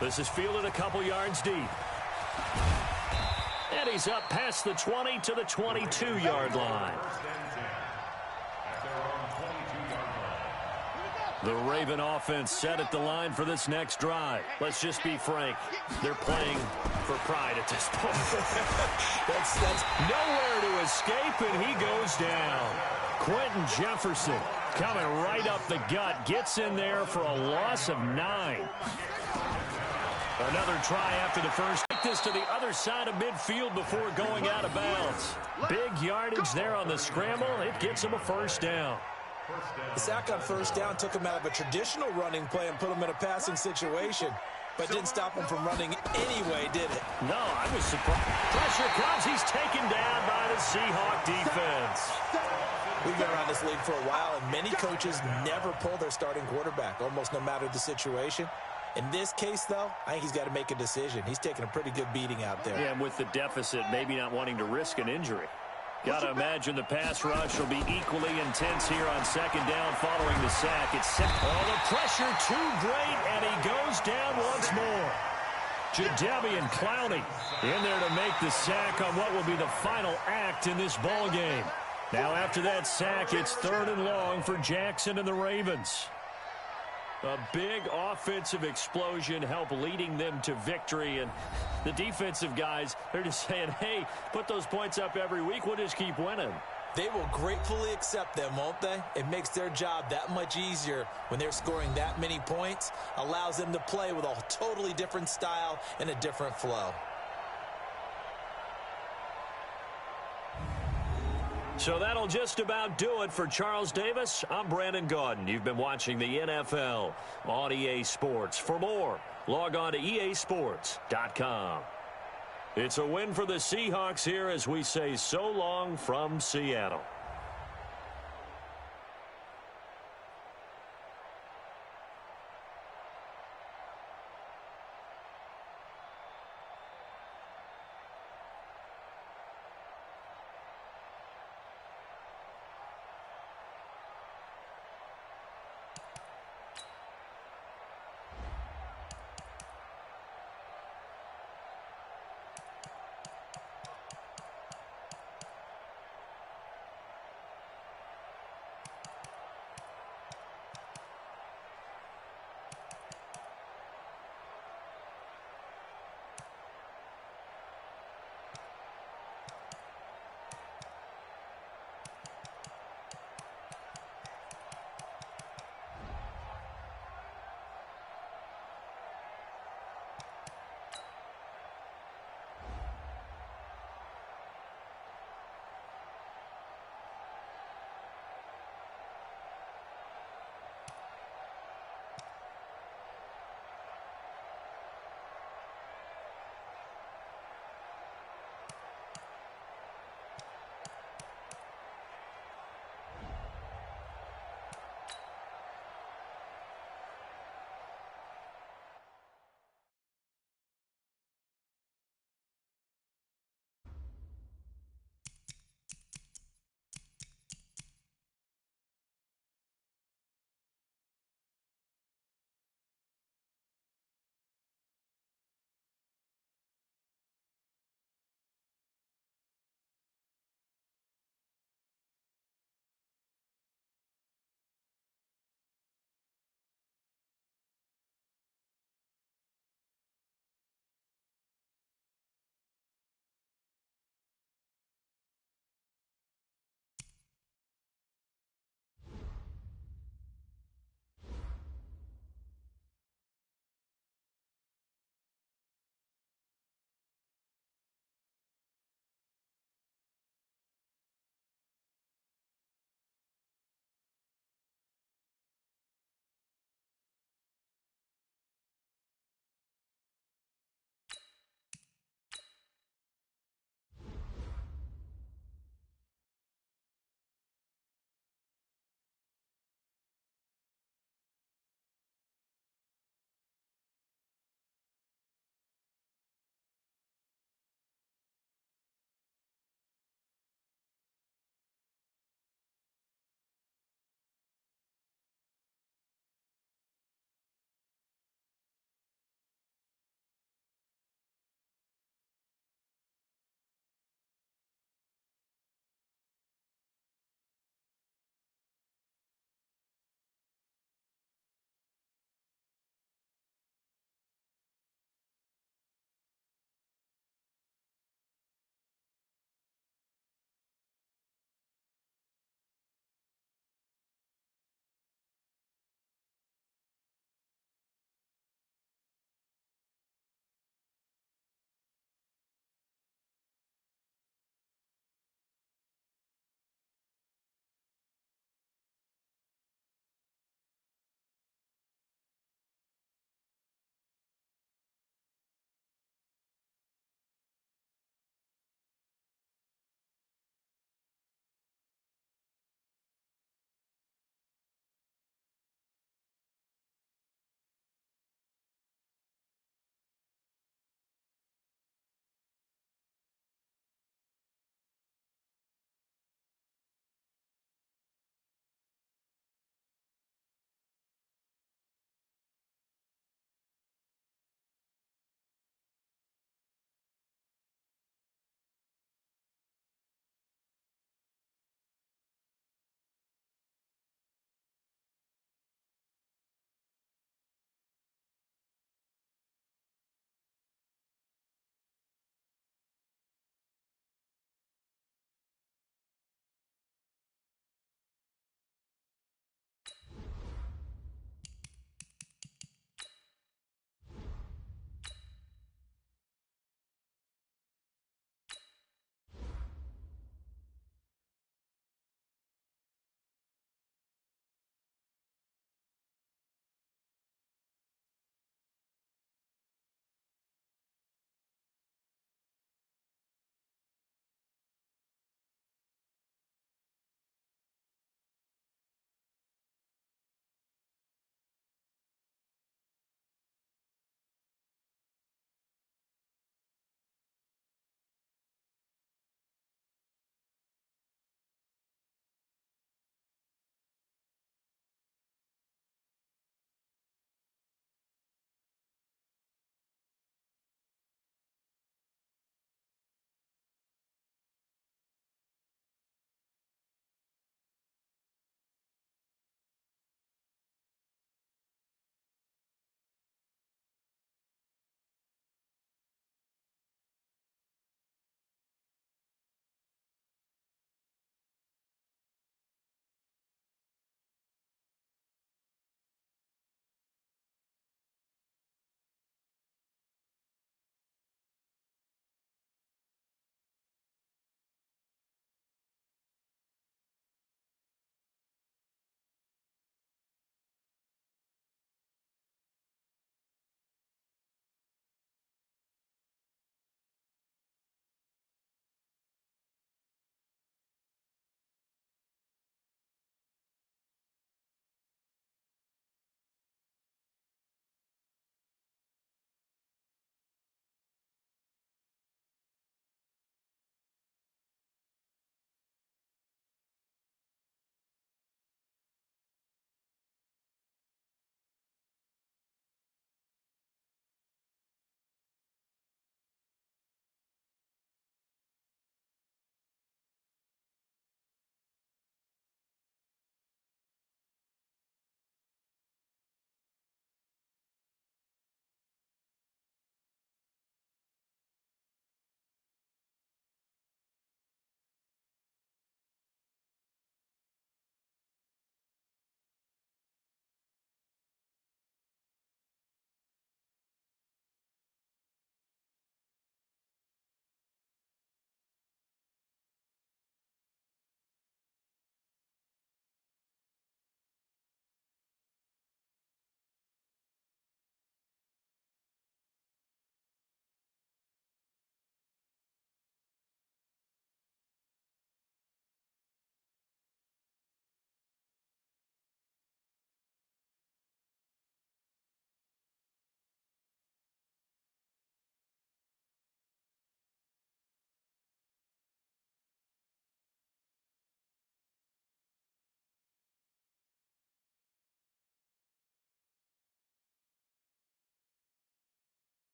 [SPEAKER 1] This is fielded a couple yards deep. And he's up past the 20 to the 22-yard line. The Raven offense set at the line for this next drive. Let's just be frank. They're playing for pride at this point. that's nowhere to escape, and he goes down. Quentin Jefferson coming right up the gut. Gets in there for a loss of 9. Another try after the first. Take this to the other side of midfield before going out of bounds. Big yardage there on the scramble. It gets him a first down.
[SPEAKER 2] The sack on first down took him out of a traditional running play and put him in a passing situation, but didn't stop him from running anyway, did it?
[SPEAKER 1] No, I was surprised. Pressure comes. He's taken down by the Seahawk defense.
[SPEAKER 2] We've been around this league for a while, and many coaches never pull their starting quarterback, almost no matter the situation. In this case, though, I think he's got to make a decision. He's taking a pretty good beating out there.
[SPEAKER 1] Yeah, and with the deficit, maybe not wanting to risk an injury. Got to imagine the pass rush will be equally intense here on second down following the sack. It's set. Oh, the pressure too great, and he goes down once more. Jadeveon Clowney in there to make the sack on what will be the final act in this ball game. Now after that sack, it's 3rd and long for Jackson and the Ravens. A big offensive explosion helped leading them to victory. And the defensive guys, they're just saying, hey, put those points up every week. We'll just keep winning.
[SPEAKER 2] They will gratefully accept them, won't they? It makes their job that much easier when they're scoring that many points. Allows them to play with a totally different style and a different flow.
[SPEAKER 1] So that'll just about do it for Charles Davis. I'm Brandon Gaudin. You've been watching the NFL on EA Sports. For more, log on to easports.com. It's a win for the Seahawks here as we say so long from Seattle.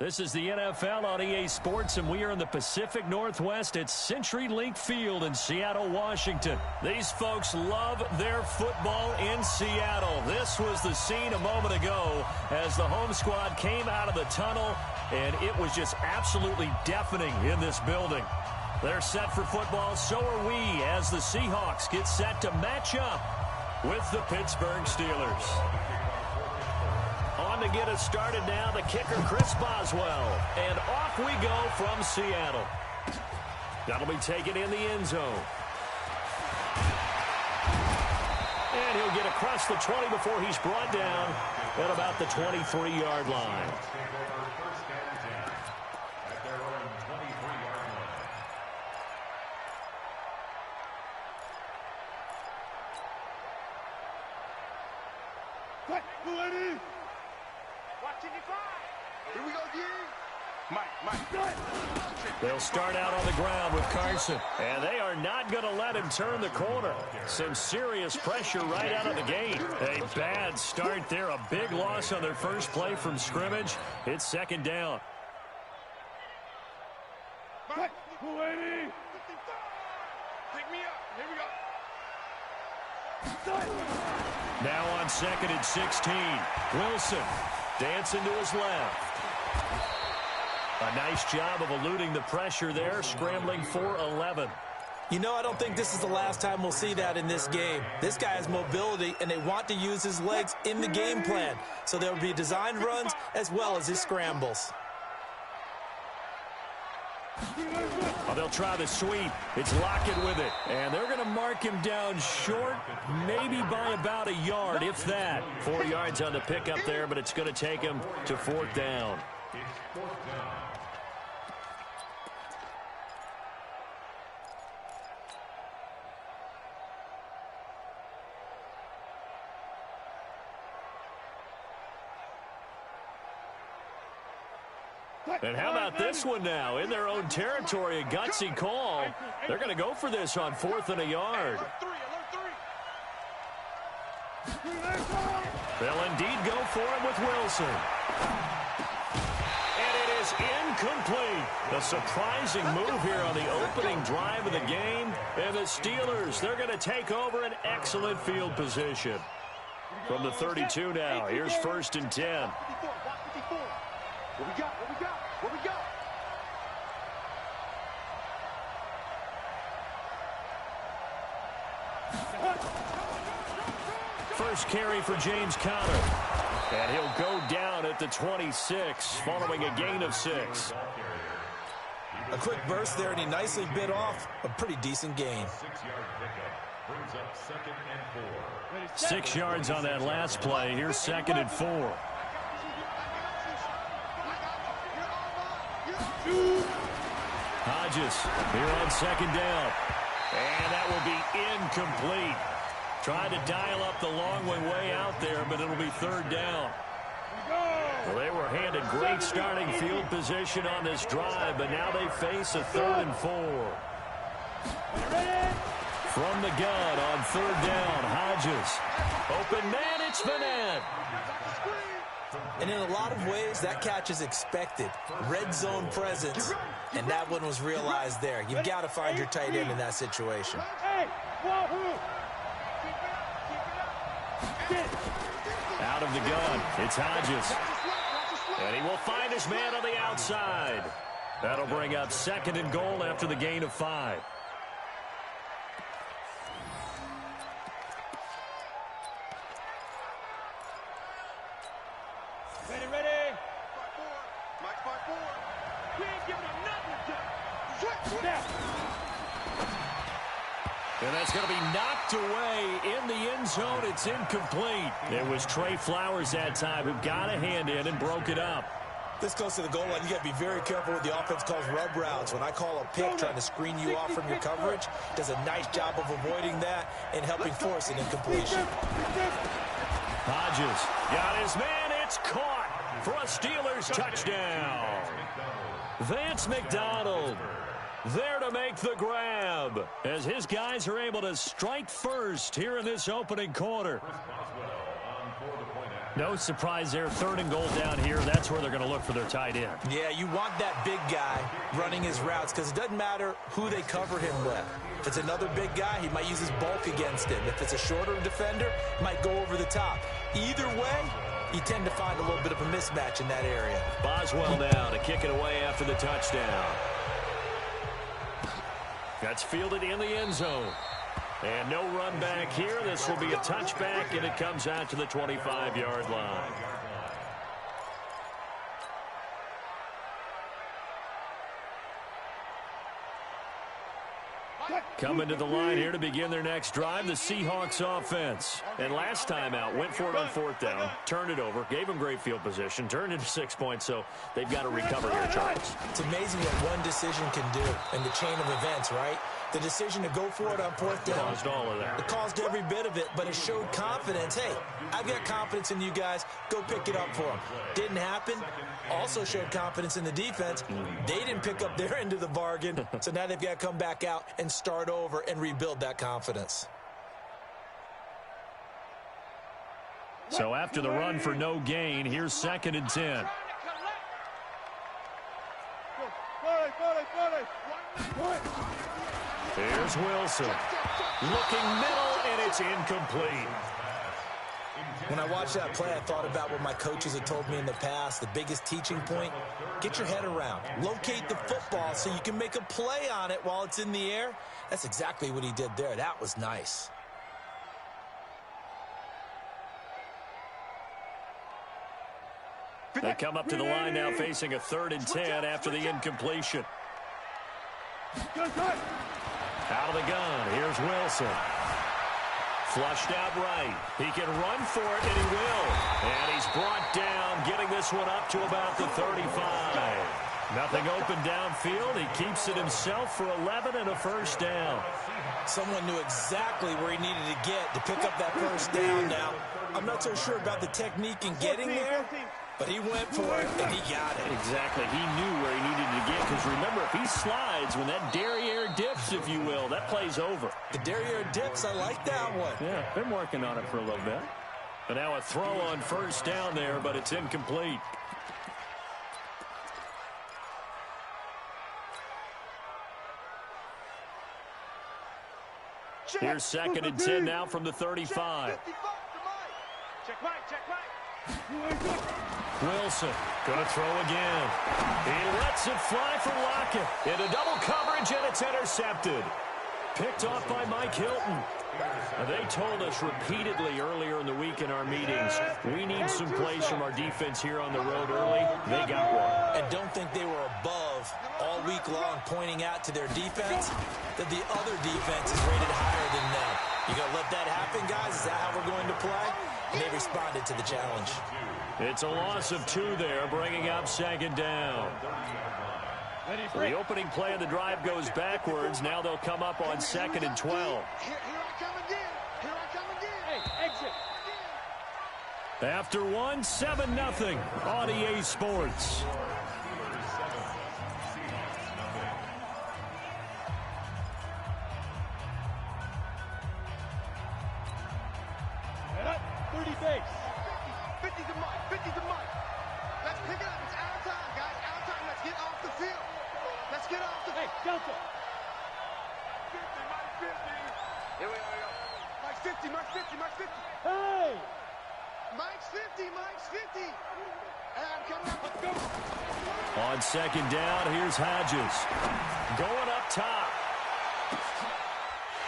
[SPEAKER 1] This is the NFL on EA Sports, and we are in the Pacific Northwest at CenturyLink Field in Seattle, Washington. These folks love their football in Seattle. This was the scene a moment ago as the home squad came out of the tunnel, and it was just absolutely deafening in this building. They're set for football, so are we, as the Seahawks get set to match up with the Pittsburgh Steelers. On to get us started now, the kicker, Chris Boswell. And off we go from Seattle. That'll be taken in the end zone. And he'll get across the 20 before he's brought down at about the 23-yard line.
[SPEAKER 3] Here we go, D. Mike.
[SPEAKER 1] They'll start out on the ground with Carson. And they are not going to let him turn the corner. Some serious pressure right out of the gate. A bad start there. A big loss on their first play from scrimmage. It's second down.
[SPEAKER 3] Mike. 280. Pick me up. Here we go.
[SPEAKER 1] Now on second and 16. Wilson dancing to his left. A nice job of eluding the pressure there, scrambling for 11.
[SPEAKER 2] You know, I don't think this is the last time we'll see that in this game. This guy has mobility, and they want to use his legs in the game plan. So there will be designed runs as well as his scrambles.
[SPEAKER 1] Well, they'll try the sweep. It's Lockett with it. And they're going to mark him down short, maybe by about a yard, if that. 4 yards on the pickup there, but it's going to take him to fourth down. And how about this one now? In their own territory, a gutsy call. They're going to go for this on fourth and a yard. They'll indeed go for it with Wilson. And it is incomplete. A surprising move here on the opening drive of the game. And the Steelers, they're going to take over an excellent field position. From the 32 now, here's first and 10.
[SPEAKER 3] What we got? What we got? What we got?
[SPEAKER 1] First carry for James Conner. And he'll go down at the 26, following a gain of 6.
[SPEAKER 2] A quick burst there, and he nicely bit off a pretty decent gain.
[SPEAKER 4] 6-yard pickup brings up second and 4.
[SPEAKER 1] 6 yards on that last play. Here's second and 4. Hodges here on second down. And that will be incomplete. Trying to dial up the long way out there, but it'll be third down. Well, they were handed great starting field position on this drive, but now they face a third and 4. From the gun on third down, Hodges. Open man, it's Vanette.
[SPEAKER 2] And in a lot of ways, that catch is expected. Red zone presence, and that one was realized there. You've got to find your tight end in that situation.
[SPEAKER 1] Out of the gun, it's Hodges. And he will find his man on the outside. That'll bring up second and goal after the gain of 5.
[SPEAKER 3] Ready. 5-4. Mike 5-4. We ain't giving him nothing to do.
[SPEAKER 1] And that's going to be knocked away in the end zone. It's incomplete. It was Trey Flowers that time who got a hand in and broke it up.
[SPEAKER 2] This close to the goal line, you got to be very careful with the offense calls rub routes. When I call a pick trying to screen you off from your coverage, does a nice job of avoiding that and helping force an incompletion.
[SPEAKER 1] Hodges got his man. It's caught for a Steelers touchdown. Vance McDonald there to make the grab as his guys are able to strike first here in this opening quarter.
[SPEAKER 4] Chris Boswell on for the point after.
[SPEAKER 1] No surprise there. 3rd and goal down here. That's where they're going to look for their tight end.
[SPEAKER 2] Yeah, you want that big guy running his routes because it doesn't matter who they cover him with. If it's another big guy, he might use his bulk against him. If it's a shorter defender, he might go over the top. Either way, you tend to find a little bit of a mismatch in that area.
[SPEAKER 1] Boswell now to kick it away after the touchdown. That's fielded in the end zone. And no run back here. This will be a touchback, and it comes out to the 25-yard line. Coming to the line here to begin their next drive, the Seahawks offense. And last time out, went for it on 4th down, turned it over, gave them great field position, turned it to 6 points, so they've got to recover here, Charles.
[SPEAKER 2] It's amazing what one decision can do in the chain of events, right? The decision to go for it on 4th down.
[SPEAKER 1] Caused all of that.
[SPEAKER 2] It caused every bit of it, but it showed confidence. Hey, I've got confidence in you guys. Go pick it up for them. Didn't happen. Also showed confidence in the defense. They didn't pick up their end of the bargain, so now they've got to come back out and start over and rebuild that confidence.
[SPEAKER 1] So after the run for no gain, here's 2nd and 10. Here's Wilson. Looking middle, and it's incomplete.
[SPEAKER 2] When I watched that play, I thought about what my coaches had told me in the past. The biggest teaching point, get your head around. Locate the football so you can make a play on it while it's in the air. That's exactly what he did there. That was nice.
[SPEAKER 1] They come up to the line now facing a 3rd and 10 after the incompletion. Out of the gun, here's Wilson. Flushed out right. He can run for it, and he will. And he's brought down, getting this one up to about the 35. Nothing open downfield. He keeps it himself for 11 and a 1st down.
[SPEAKER 2] Someone knew exactly where he needed to get to pick up that 1st down now. I'm not so sure about the technique in getting there, but he went for it, and he got it.
[SPEAKER 1] Exactly. He knew where he needed to get, because remember, if he slides, when that derriere dips, if you will, that play's over.
[SPEAKER 2] The derriere dips, I like that one.
[SPEAKER 1] Yeah, been working on it for a little bit. But now a throw on 1st down there, but it's incomplete. Here's 2nd and 10 now from the 35.
[SPEAKER 3] Check right, check right.
[SPEAKER 1] Wilson going to throw again. He lets it fly for Lockett. Into double coverage, and it's intercepted. Picked off by Mike Hilton. They told us repeatedly earlier in the week in our meetings, we need some plays from our defense here on the road early. They got one.
[SPEAKER 2] And don't think they were above all week long, pointing out to their defense that the other defense is rated higher than them. You going to let that happen, guys? Is that how we're going to play? And they responded to the challenge.
[SPEAKER 1] It's a loss of 2 there, bringing up 2nd down. The opening play of the drive goes backwards. Now they'll come up on 2nd and 12.
[SPEAKER 3] Here I come again. Here I come again. Hey, exit.
[SPEAKER 1] After 1, 7-0 on EA Sports.
[SPEAKER 3] Head up, 30 base. 50 to Mike, 50 to Mike. Let's pick it up. It's out of time, guys. Out of time. Let's get off the field. Let's get off the field. Hey, Delta. 50, Mike 50. Here we are. Mike's 50, Mike's 50, Mike's 50. Hey! Mike's 50, Mike's 50. And I'm coming up. Let's go.
[SPEAKER 1] On 2nd down, here's Hodges. Going up top.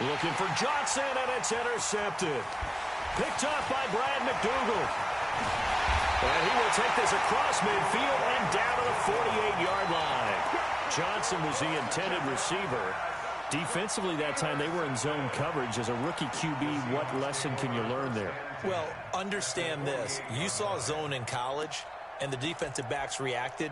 [SPEAKER 1] Looking for Johnson, and it's intercepted. Picked off by Brad McDougal. And he will take this across midfield and down to the 48-yard line. Johnson was the intended receiver. Defensively that time, they were in zone coverage. As a rookie QB, what lesson can you learn there?
[SPEAKER 2] Well, understand this. You saw zone in college, and the defensive backs reacted,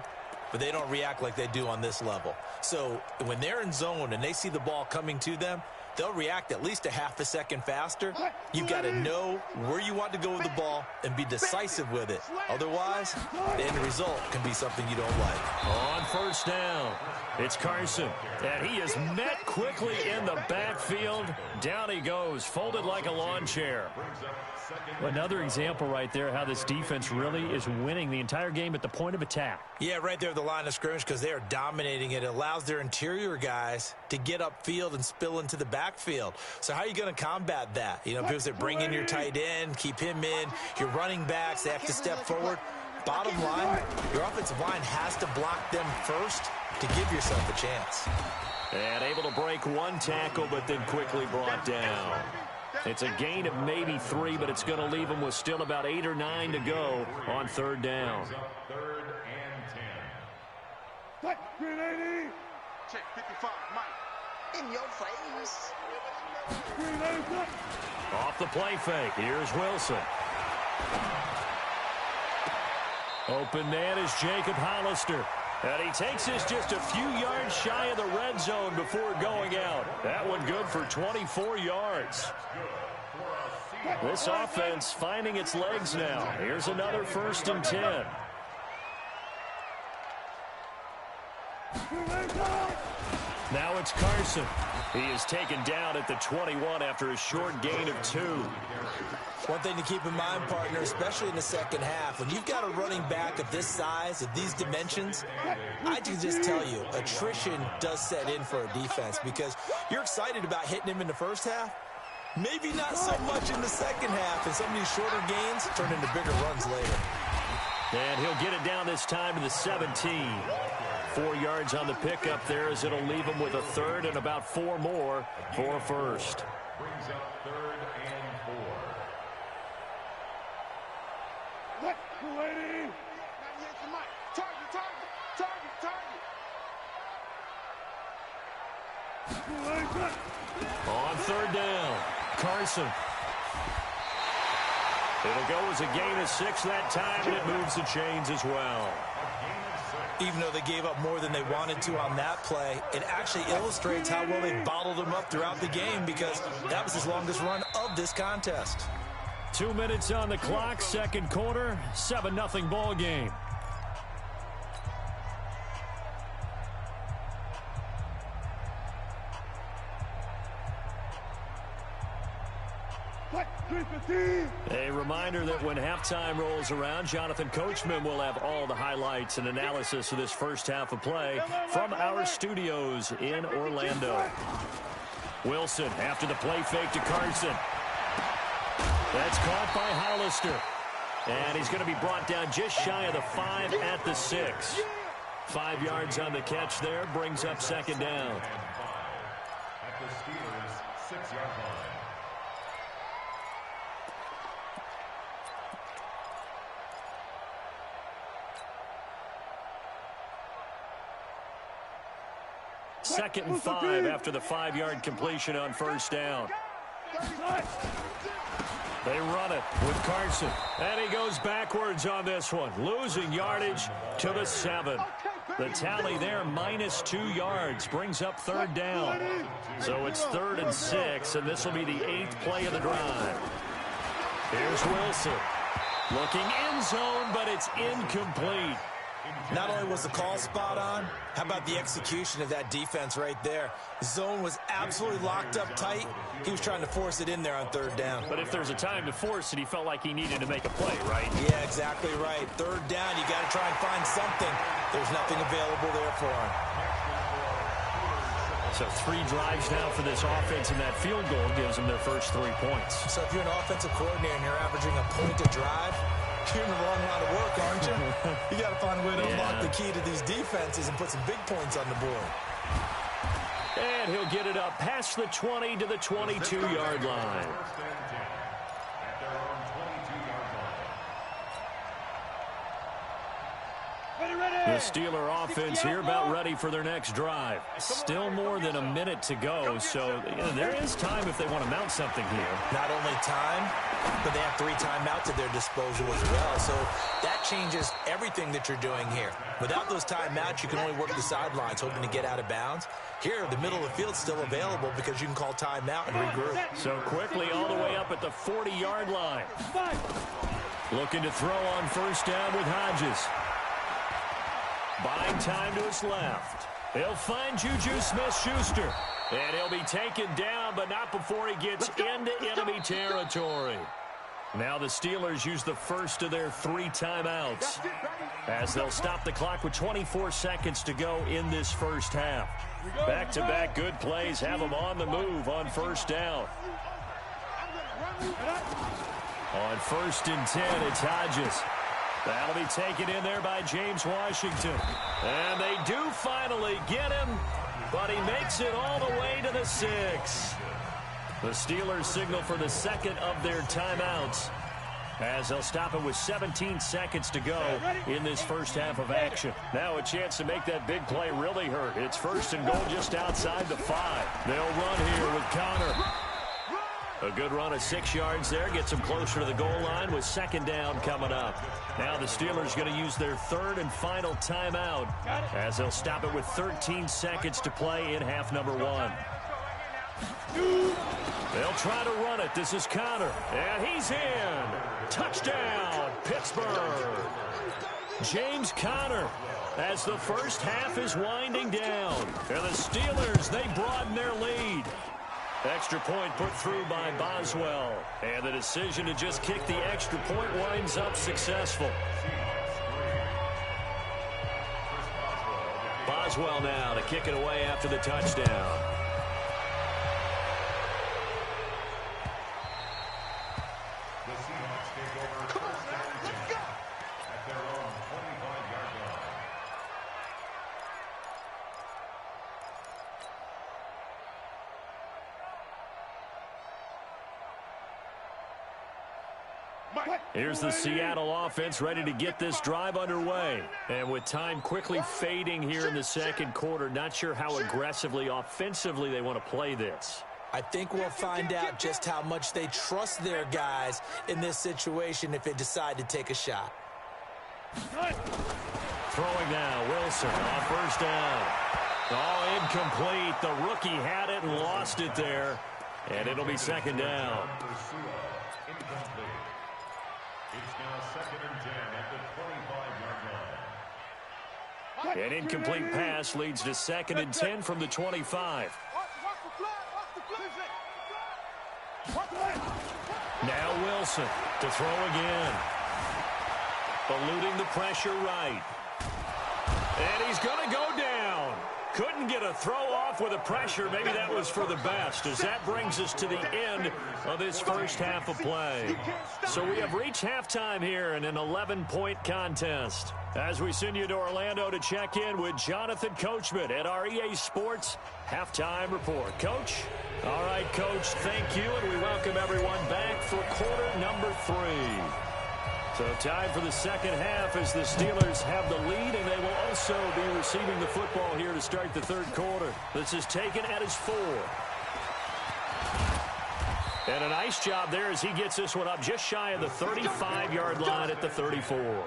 [SPEAKER 2] but they don't react like they do on this level. So when they're in zone and they see the ball coming to them, they'll react at least a half a second faster. You've got to know where you want to go with the ball and be decisive with it. Otherwise, the end result can be something you don't like.
[SPEAKER 1] On first down, it's Carson, and he is met quickly in the backfield. Down he goes, folded like a lawn chair. Another example right there how this defense really is winning the entire game at the point of attack.
[SPEAKER 2] Yeah, right there at the line of scrimmage because they are dominating it. It allows their interior guys to get upfield and spill into the backfield. So how are you going to combat that? You know, because they bring in your tight end, keep him in, your running backs, they have to step forward. Bottom line, your offensive line has to block them first to give yourself a chance.
[SPEAKER 1] And able to break one tackle, but then quickly brought down. It's a gain of maybe 3, but it's going to leave them with still about 8 or 9 to go on third down.
[SPEAKER 4] Third and 10.
[SPEAKER 3] Check 55, Mike. In your face.
[SPEAKER 1] Off the play fake. Here's Wilson. Open man is Jacob Hollister. And he takes this just a few yards shy of the red zone before going out. That one good for 24 yards. This offense finding its legs now. Here's another 1st and 10. Now it's Carson. He is taken down at the 21 after a short gain of 2.
[SPEAKER 2] One thing to keep in mind, partner, especially in the second half, when you've got a running back of this size, of these dimensions, I can just tell you, attrition does set in for a defense because you're excited about hitting him in the first half. Maybe not so much in the second half, and some of these shorter gains turn into bigger runs later.
[SPEAKER 1] And he'll get it down this time to the 17. 4 yards on the pickup there as it'll leave him with a 3rd and about 4 more for a 1st.
[SPEAKER 4] Brings up 3rd and 4.
[SPEAKER 1] On third down, Carson. It'll go as a gain of 6 that time, and it moves the chains as well.
[SPEAKER 2] Even though they gave up more than they wanted to on that play, it actually illustrates how well they bottled them up throughout the game because that was his longest run of this contest.
[SPEAKER 1] 2 minutes on the clock, second quarter, 7-0 ball game. A reminder that when halftime rolls around, Jonathan Coachman will have all the highlights and analysis of this first half of play from our studios in Orlando. Wilson after the play fake to Carson. That's caught by Hollister. And he's going to be brought down just shy of the 5 at the 6. 5 yards on the catch there, brings up second down.
[SPEAKER 4] At the Steelers' 6-yard line.
[SPEAKER 1] Second and 5 after the 5-yard completion on first down. They run it with Carson. And he goes backwards on this one, losing yardage to the 7. The tally there, -2 yards, brings up third down. So it's 3rd and 6, and this will be the 8th play of the drive. Here's Wilson. Looking end zone, but it's incomplete.
[SPEAKER 2] Not only was the call spot on, how about the execution of that defense right there? Zone was absolutely locked up tight. He was trying to force it in there on third down.
[SPEAKER 1] But if there's a time to force it, he felt like he needed to make a play, right?
[SPEAKER 2] Yeah, exactly right. Third down, you got to try and find something. There's nothing available there for him.
[SPEAKER 1] So 3 drives now for this offense, and that field goal gives them their first 3 points.
[SPEAKER 2] So if you're an offensive coordinator and you're averaging a point a drive, you're in the wrong line of work, aren't you? You got to find a way to unlock the key to these defenses and put some big points on the board.
[SPEAKER 1] And he'll get it up past the 20 to the 22-yard line. The Steeler offense here about ready for their next drive. Still more than a minute to go, so there is time if they want to mount something here.
[SPEAKER 2] Not only time, but they have 3 timeouts at their disposal as well. So that changes everything that you're doing here. Without those timeouts, you can only work the sidelines, hoping to get out of bounds. Here, the middle of the field's still available because you can call timeout and regroup.
[SPEAKER 1] So quickly all the way up at the 40-yard line. Looking to throw on first down with Hodges. Buying time to his left. He'll find Juju Smith-Schuster. And he'll be taken down, but not before he gets into enemy territory. Now the Steelers use the first of their 3 timeouts as they'll stop the clock with 24 seconds to go in this first half. Back-to-back good plays have them on the move on first down. On 1st and 10, it's Hodges. That'll be taken in there by James Washington. And they do finally get him, but he makes it all the way to the 6. The Steelers signal for the second of their timeouts as they'll stop it with 17 seconds to go in this first half of action. Now a chance to make that big play really hurt. It's 1st and goal just outside the 5. They'll run here with Connor. A good run of 6 yards there. Gets them closer to the goal line with 2nd down coming up. Now the Steelers going to use their 3rd and final timeout as they'll stop it with 13 seconds to play in half number 1. They'll try to run it. This is Connor. And he's in. Touchdown, Pittsburgh. James Conner as the first half is winding down. And the Steelers, they broaden their lead. Extra point put through by Boswell. And the decision to just kick the extra point winds up successful. Boswell now to kick it away after the touchdown. Here's the Seattle offense ready to get this drive underway. And with time quickly fading here in the second quarter, not sure how aggressively, offensively they want to play this.
[SPEAKER 2] I think we'll find out just how much they trust their guys in this situation if they decide to take a shot.
[SPEAKER 1] Throwing now, Wilson on first down. Oh, incomplete. The rookie had it and lost it there. And it'll be 2nd down.
[SPEAKER 4] It's now 2nd and 10 at the 25-yard line.
[SPEAKER 1] An incomplete pass leads to 2nd and 10 from the 25. Now Wilson to throw again. Eluding the pressure right. And he's going to go down. Couldn't get a throw off with the pressure. Maybe that was for the best, as that brings us to the end of this first half of play. So we have reached halftime here in an 11-point contest. As we send you to Orlando to check in with Jonathan Coachman at our EA Sports Halftime Report. Coach? All right, Coach, thank you, and we welcome everyone back for quarter number 3. So time for the second half as the Steelers have the lead, and they will also be receiving the football here to start the third quarter. This is taken at his 4. And a nice job there as he gets this one up just shy of the 35-yard line at the 34.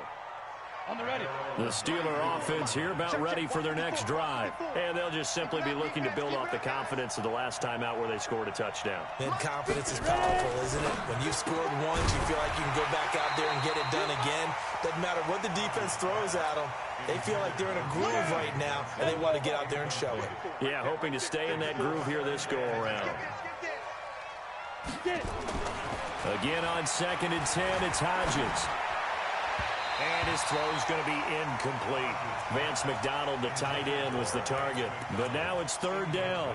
[SPEAKER 1] The Steeler offense here about ready for their next drive. And they'll just simply be looking to build off the confidence of the last time out where they scored a touchdown.
[SPEAKER 2] And confidence is powerful, isn't it? When you've scored once, you feel like you can go back out there and get it done again. Doesn't matter what the defense throws at them. They feel like they're in a groove right now, and they want to get out there and show it.
[SPEAKER 1] Yeah, hoping to stay in that groove here this go-around. Again on 2nd and 10, it's Hodges. And his throw is going to be incomplete. Vance McDonald, the tight end, was the target. But now it's 3rd down.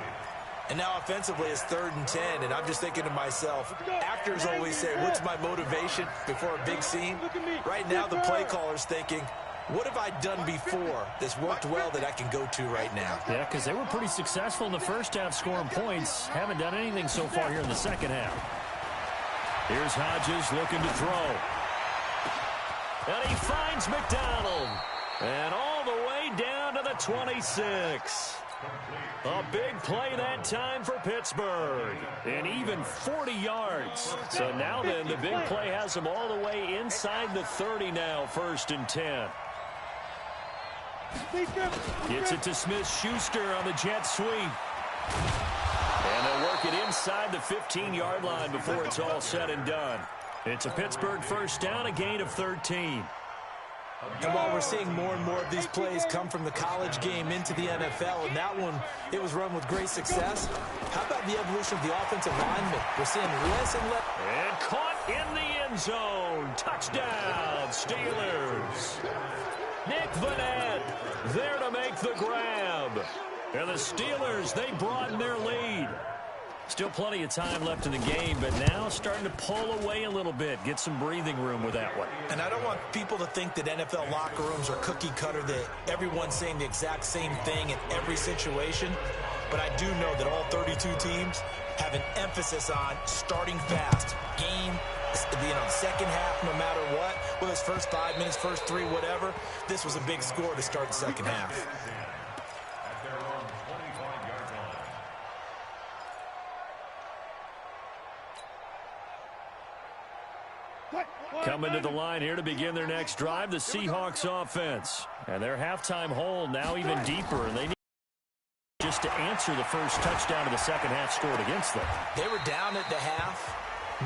[SPEAKER 2] And now offensively it's 3rd and 10. And I'm just thinking to myself, actors always say, what's my motivation before a big scene? Right now the play caller's thinking, what have I done before that's worked well that I can go to right now?
[SPEAKER 1] Yeah, because they were pretty successful in the first half scoring points. Haven't done anything so far here in the second half. Here's Hodges looking to throw. And he finds McDonald. And all the way down to the 26. A big play that time for Pittsburgh. And even 40 yards. So now then, the big play has them all the way inside the 30 now, 1st and 10. Gets it to Smith-Schuster on the jet sweep. And they'll work it inside the 15-yard line before it's all said and done. It's a Pittsburgh first down, a gain of 13.
[SPEAKER 2] And while we're seeing more and more of these plays come from the college game into the NFL, and that one, it was run with great success, how about the evolution of the offensive linemen? We're seeing less and less.
[SPEAKER 1] And caught in the end zone. Touchdown, Steelers. Nick Vanette there to make the grab. And the Steelers, they broaden their lead. Still plenty of time left in the game, but now starting to pull away a little bit. Get some breathing room with that one.
[SPEAKER 2] And I don't want people to think that NFL locker rooms are cookie cutter, that everyone's saying the exact same thing in every situation. But I do know that all 32 teams have an emphasis on starting fast. Game, second half, no matter what. Whether it's first 5 minutes, first 3, whatever. This was a big score to start the second half.
[SPEAKER 1] Coming to the line here to begin their next drive, the Seahawks offense. And their halftime hole now even deeper, and they need just to answer the first touchdown of the second half scored against them.
[SPEAKER 2] They were down at the half.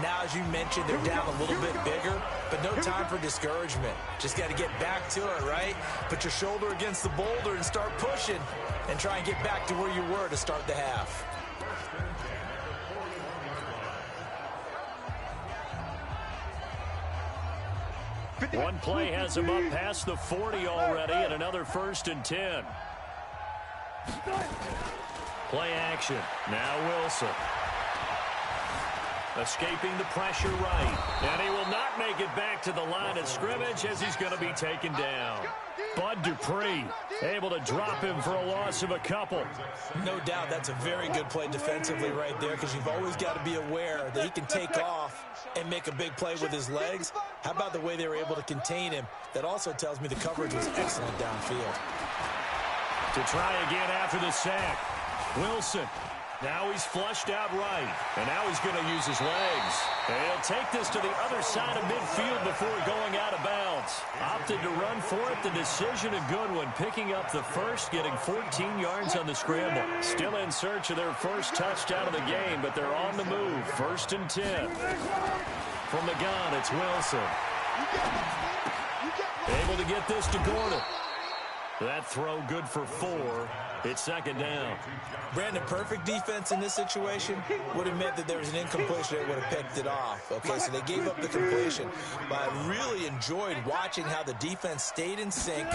[SPEAKER 2] Now, as you mentioned, they're down a little bit bigger, but no time for discouragement. Just got to get back to it, right? Put your shoulder against the boulder and start pushing and try and get back to where you were to start the half.
[SPEAKER 1] One play has him up past the 40 already, and another 1st and 10. Play action. Now Wilson. Escaping the pressure right. And he will not make it back to the line of scrimmage as he's going to be taken down. Bud Dupree able to drop him for a loss of a couple.
[SPEAKER 2] No doubt that's a very good play defensively right there, because you've always got to be aware that he can take off and make a big play with his legs. How about the way they were able to contain him? That also tells me the coverage was excellent downfield.
[SPEAKER 1] To try again after the sack. Wilson. Now he's flushed out right. And now he's going to use his legs. And he'll take this to the other side of midfield before going out of bounds. Opted to run for it. The decision a good one. Picking up the first, getting 14 yards on the scramble. Still in search of their first touchdown of the game, but they're on the move. 1st and 10. From the gun, it's Wilson. Able to get this to Gordon. That throw good for 4. It's 2nd down.
[SPEAKER 2] Brandon, perfect defense in this situation would have meant that there was an incompletion that would have picked it off. Okay, so they gave up the completion. But I really enjoyed watching how the defense stayed in sync,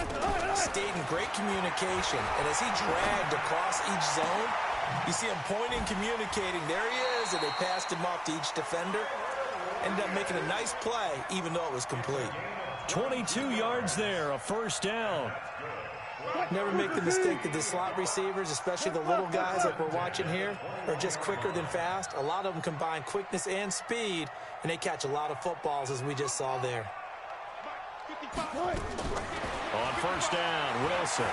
[SPEAKER 2] stayed in great communication. And as he dragged across each zone, you see him pointing, communicating. There he is, and they passed him off to each defender. Ended up making a nice play, even though it was complete.
[SPEAKER 1] 22 yards there, a 1st down.
[SPEAKER 2] Never make the mistake that the slot receivers, especially the little guys like we're watching here, are just quicker than fast. A lot of them combine quickness and speed, and they catch a lot of footballs, as we just saw there.
[SPEAKER 1] On 1st down, Wilson.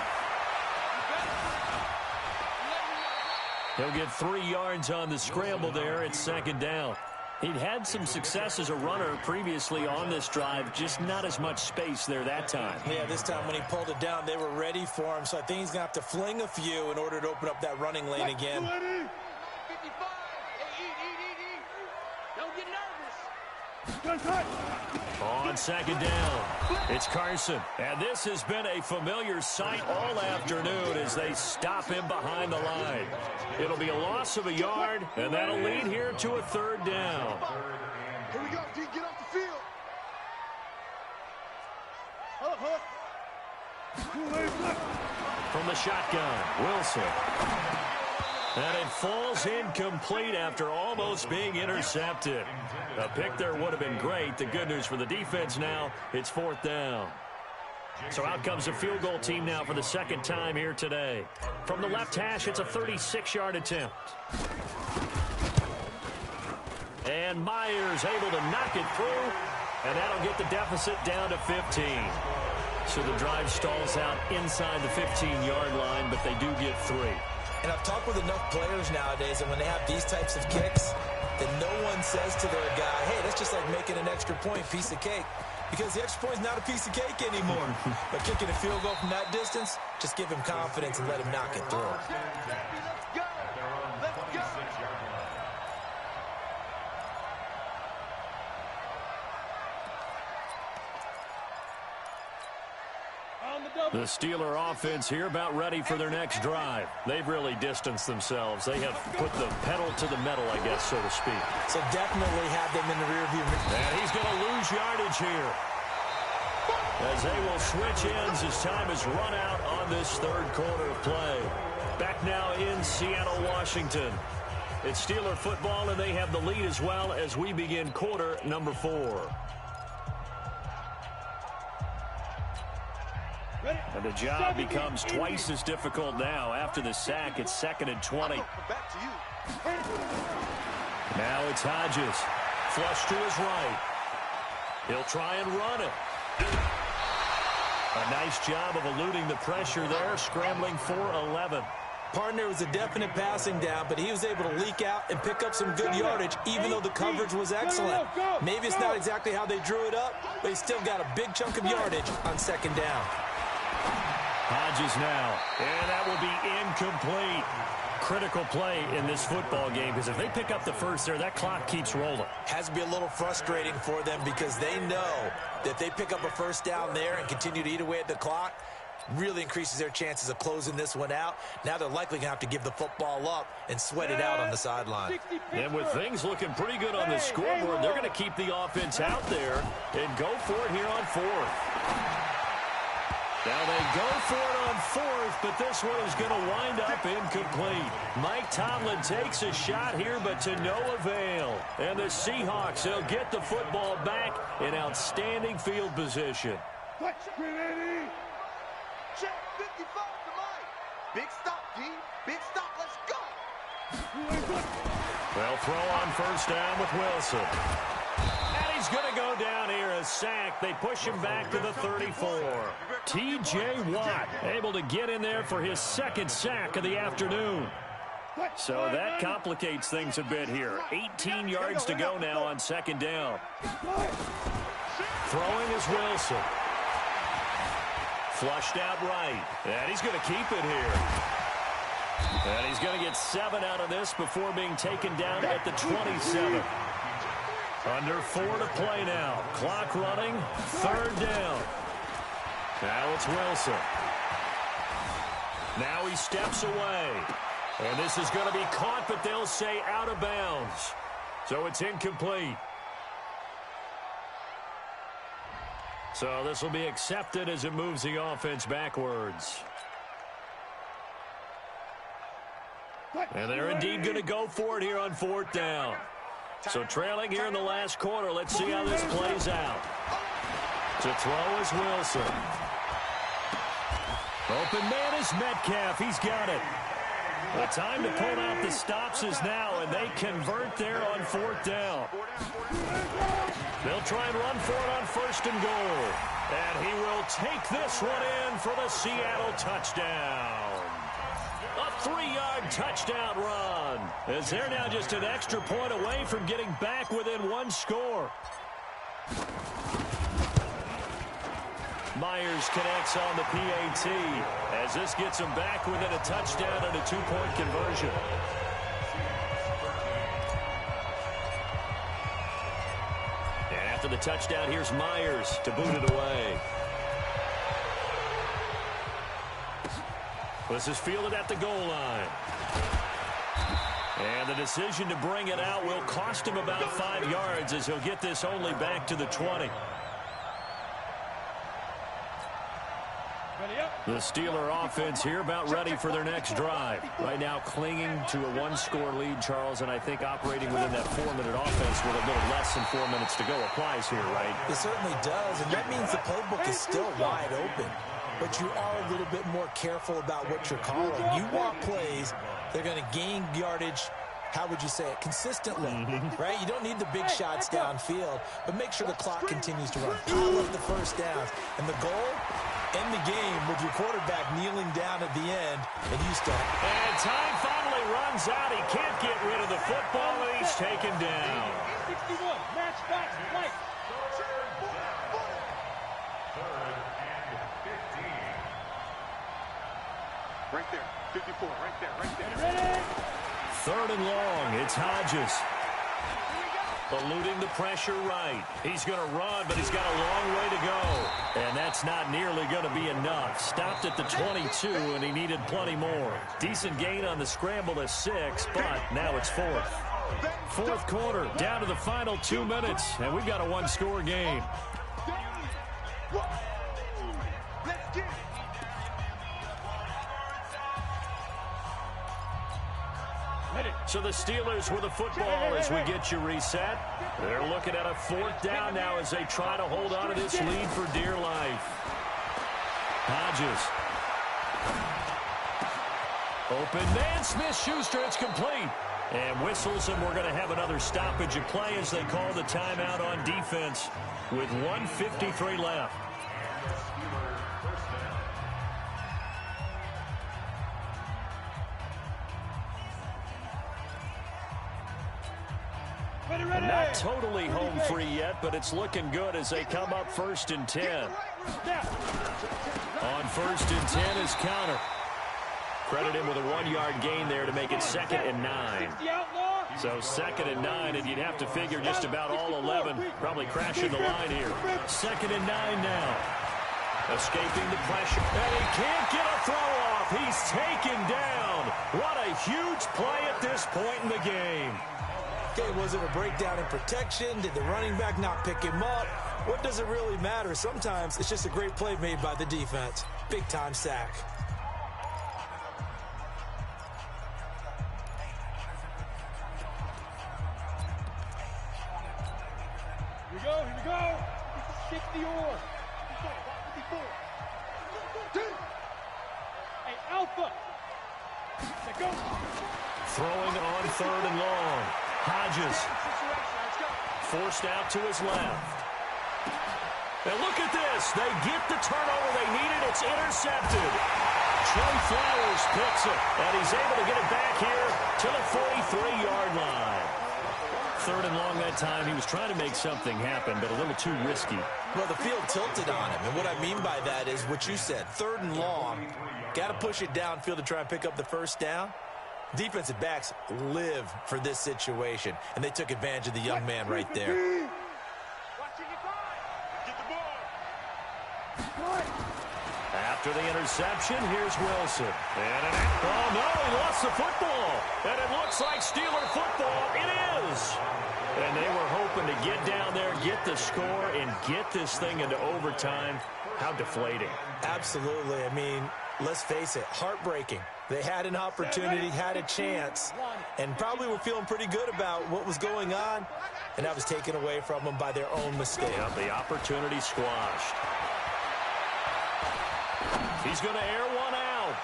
[SPEAKER 1] He'll get 3 yards on the scramble there. It's 2nd down. He'd had some success as a runner previously on this drive, just not as much space there that time.
[SPEAKER 2] Yeah, this time when he pulled it down, they were ready for him, so I think he's going to have to fling a few in order to open up that running lane again.
[SPEAKER 3] 55. Don't get nervous.
[SPEAKER 1] On 2nd down, it's Carson. And this has been a familiar sight all afternoon as they stop him behind the line. It'll be a loss of a yard, and that'll lead here to a 3rd down.
[SPEAKER 3] Here we go, D. Get off the field.
[SPEAKER 1] From the shotgun, Wilson. And it falls incomplete after almost being intercepted. A pick there would have been great. The good news for the defense now, it's 4th down. So out comes a field goal team now for the 2nd time here today. From the left hash, it's a 36-yard attempt. And Myers able to knock it through, and that'll get the deficit down to 15. So the drive stalls out inside the 15-yard line, but they do get 3.
[SPEAKER 2] And I've talked with enough players nowadays, and when they have these types of kicks, that no one says to their guy, hey, that's just like making an extra point, piece of cake. Because the extra point is not a piece of cake anymore. But kicking a field goal from that distance, just give him confidence and let him knock it through.
[SPEAKER 1] The Steeler offense here about ready for their next drive. They've really distanced themselves. They have put the pedal to the metal, I guess, so to speak.
[SPEAKER 2] So definitely have them in the rear view.
[SPEAKER 1] And he's going to lose yardage here, as they will switch ends as time is run out on this third quarter of play. Back now in Seattle, Washington. It's Steeler football, and they have the lead as well as we begin quarter number 4. And the job becomes twice as difficult now. After the sack, it's 2nd and 20. Now it's Hodges. Flush to his right. He'll try and run it. A nice job of eluding the pressure there, scrambling for 11.
[SPEAKER 2] Partner was a definite passing down, but he was able to leak out and pick up some good yardage, even though the coverage was excellent. Maybe it's not exactly how they drew it up, but he still got a big chunk of yardage on 2nd down.
[SPEAKER 1] Hodges now, and that will be incomplete. Critical play in this football game, because if they pick up the first there, that clock keeps rolling.
[SPEAKER 2] Has to be a little frustrating for them, because they know that if they pick up a first down there and continue to eat away at the clock, really increases their chances of closing this one out. Now they're likely going to have to give the football up and sweat it out on the sideline.
[SPEAKER 1] And with things looking pretty good on the scoreboard, they're going to keep the offense out there and go for it here on 4th. Now they go for it on 4th, but this one is going to wind up incomplete. Mike Tomlin takes a shot here, but to no avail. And the Seahawks, they'll get the football back in outstanding field position.
[SPEAKER 3] Check 55 to Mike. Big stop, D. Big stop. Let's go.
[SPEAKER 1] They'll throw on first down with Wilson. And he's going to go down here, a sack. They push him back to the 34. T.J. Watt able to get in there for his 2nd sack of the afternoon. So that complicates things a bit here. 18 yards to go now on 2nd down. Throwing is Wilson. Flushed out right. And he's going to keep it here. And he's going to get 7 out of this before being taken down at the 27. Under 4 to play now. Clock running. 3rd down. Now it's Wilson. Now he steps away. And this is going to be caught, but they'll say out of bounds. So it's incomplete. So this will be accepted as it moves the offense backwards. And they're indeed going to go for it here on 4th down. So trailing here in the last quarter. Let's see how this plays out. To throw is Wilson. Open man is Metcalf. He's got it. The time to pull out the stops is now, and they convert there on 4th down. They'll try and run for it on 1st and goal. And he will take this one in for the Seattle touchdown. A 3-yard touchdown run, as they're now just an extra point away from getting back within 1 score. Myers connects on the PAT, as this gets him back within a touchdown and a 2-point conversion. And after the touchdown, here's Myers to boot it away. This is fielded at the goal line. And the decision to bring it out will cost him about 5 yards, as he'll get this only back to the 20. The Steeler offense here about ready for their next drive. Right now clinging to a 1-score lead, Charles, and I think operating within that 4-minute offense with a little less than 4 minutes to go applies here, right?
[SPEAKER 2] It certainly does, and that means the playbook is still wide open. But you are a little bit more careful about what you're calling. You want plays that are going to gain yardage, how would you say it, consistently, right? You don't need the big shots downfield, but make sure the clock continues to run. Pile up the first downs. And the goal, end the game with your quarterback kneeling down at the end, and you start.
[SPEAKER 1] And time finally runs out. He can't get rid of the football, and he's taken down.
[SPEAKER 5] 61, match back, right.
[SPEAKER 4] Third and 15.
[SPEAKER 3] Right there, 54, right there, right there.
[SPEAKER 5] Ready?
[SPEAKER 1] Third and long. It's Hodges. Eluding the pressure right. He's going to run, but he's got a long way to go. And that's not nearly going to be enough. Stopped at the 22, and he needed plenty more. Decent gain on the scramble to 6, but now it's fourth. Fourth quarter, down to the final 2 minutes, and we've got a one-score game.
[SPEAKER 3] Let's get it.
[SPEAKER 1] So the Steelers with the football as we get you reset. They're looking at a fourth down now as they try to hold on to this lead for dear life. Hodges. Open man, Smith-Schuster, it's complete. And whistles, and we're going to have another stoppage of play as they call the timeout on defense with 1:53 left. Not totally home free yet, but it's looking good as they come up 1st and 10. On 1st and 10 is Counter. Credit him with a 1-yard gain there to make it 2nd and 9. So 2nd and 9, and you'd have to figure just about all 11 probably crashing the line here. 2nd and 9 now. Escaping the pressure, and he can't get a throw off. He's taken down. What a huge play at this point in the game.
[SPEAKER 2] Okay, was it a breakdown in protection? Did the running back not pick him up? What does it really matter? Sometimes it's just a great play made by the defense. Big-time sack.
[SPEAKER 5] Here we go. 60 or. 54. Hey, Alpha. Let's go.
[SPEAKER 1] Throwing on 3rd and long. Hodges forced out to his left. And look at this. They get the turnover they needed. It's intercepted. Trey Flowers picks it, and he's able to get it back here to the 43-yard line. 3rd and long that time. He was trying to make something happen, but a little too risky.
[SPEAKER 2] Well, the field tilted on him, and what I mean by that is what you said. 3rd and long. Got to push it downfield to try and pick up the first down. Defensive backs live for this situation, and they took advantage of the young man right there.
[SPEAKER 1] After the interception, here's Wilson. Oh, no, he lost the football. And it looks like Steeler football. It is. And they were hoping to get down there, get the score, and get this thing into overtime. How deflating.
[SPEAKER 2] Absolutely. I mean, let's face it, heartbreaking. They had an opportunity, had a chance, and probably were feeling pretty good about what was going on, and that was taken away from them by their own mistake.
[SPEAKER 1] Yeah, the opportunity squashed. He's going to air one out.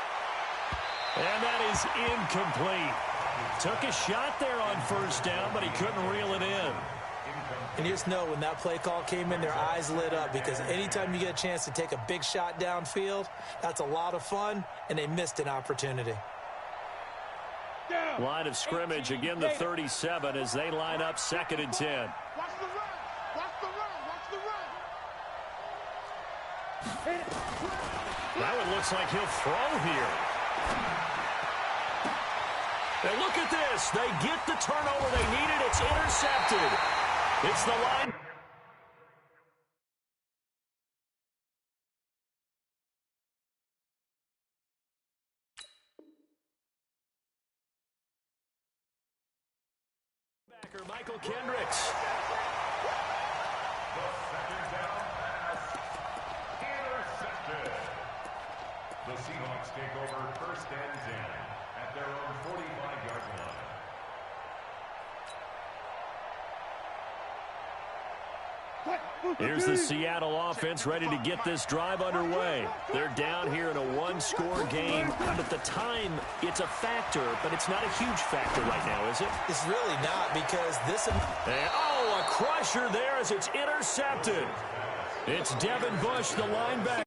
[SPEAKER 1] And that is incomplete. Took a shot there on 1st down, but he couldn't reel it in.
[SPEAKER 2] And you just know when that play call came in, their eyes lit up, because anytime you get a chance to take a big shot downfield, that's a lot of fun, and they missed an opportunity.
[SPEAKER 1] Line of scrimmage, again the 37 as they line up 2nd and 10.
[SPEAKER 3] Watch the run. Watch the run. Watch the run.
[SPEAKER 1] Now it looks like he'll throw here. And look at this. They get the turnover they needed. It's intercepted. It's the line. Backer Michael Kendricks.
[SPEAKER 4] The 2nd down pass. Intercepted. The Seahawks take over 1st and 10 at their own 45-yard line.
[SPEAKER 1] Here's the Seattle offense ready to get this drive underway. They're down here in a one-score game. But the time, it's a factor, but it's not a huge factor right now, is it?
[SPEAKER 2] It's really not, because this...
[SPEAKER 1] And, oh, a crusher there as it's intercepted. It's Devin Bush, the linebacker.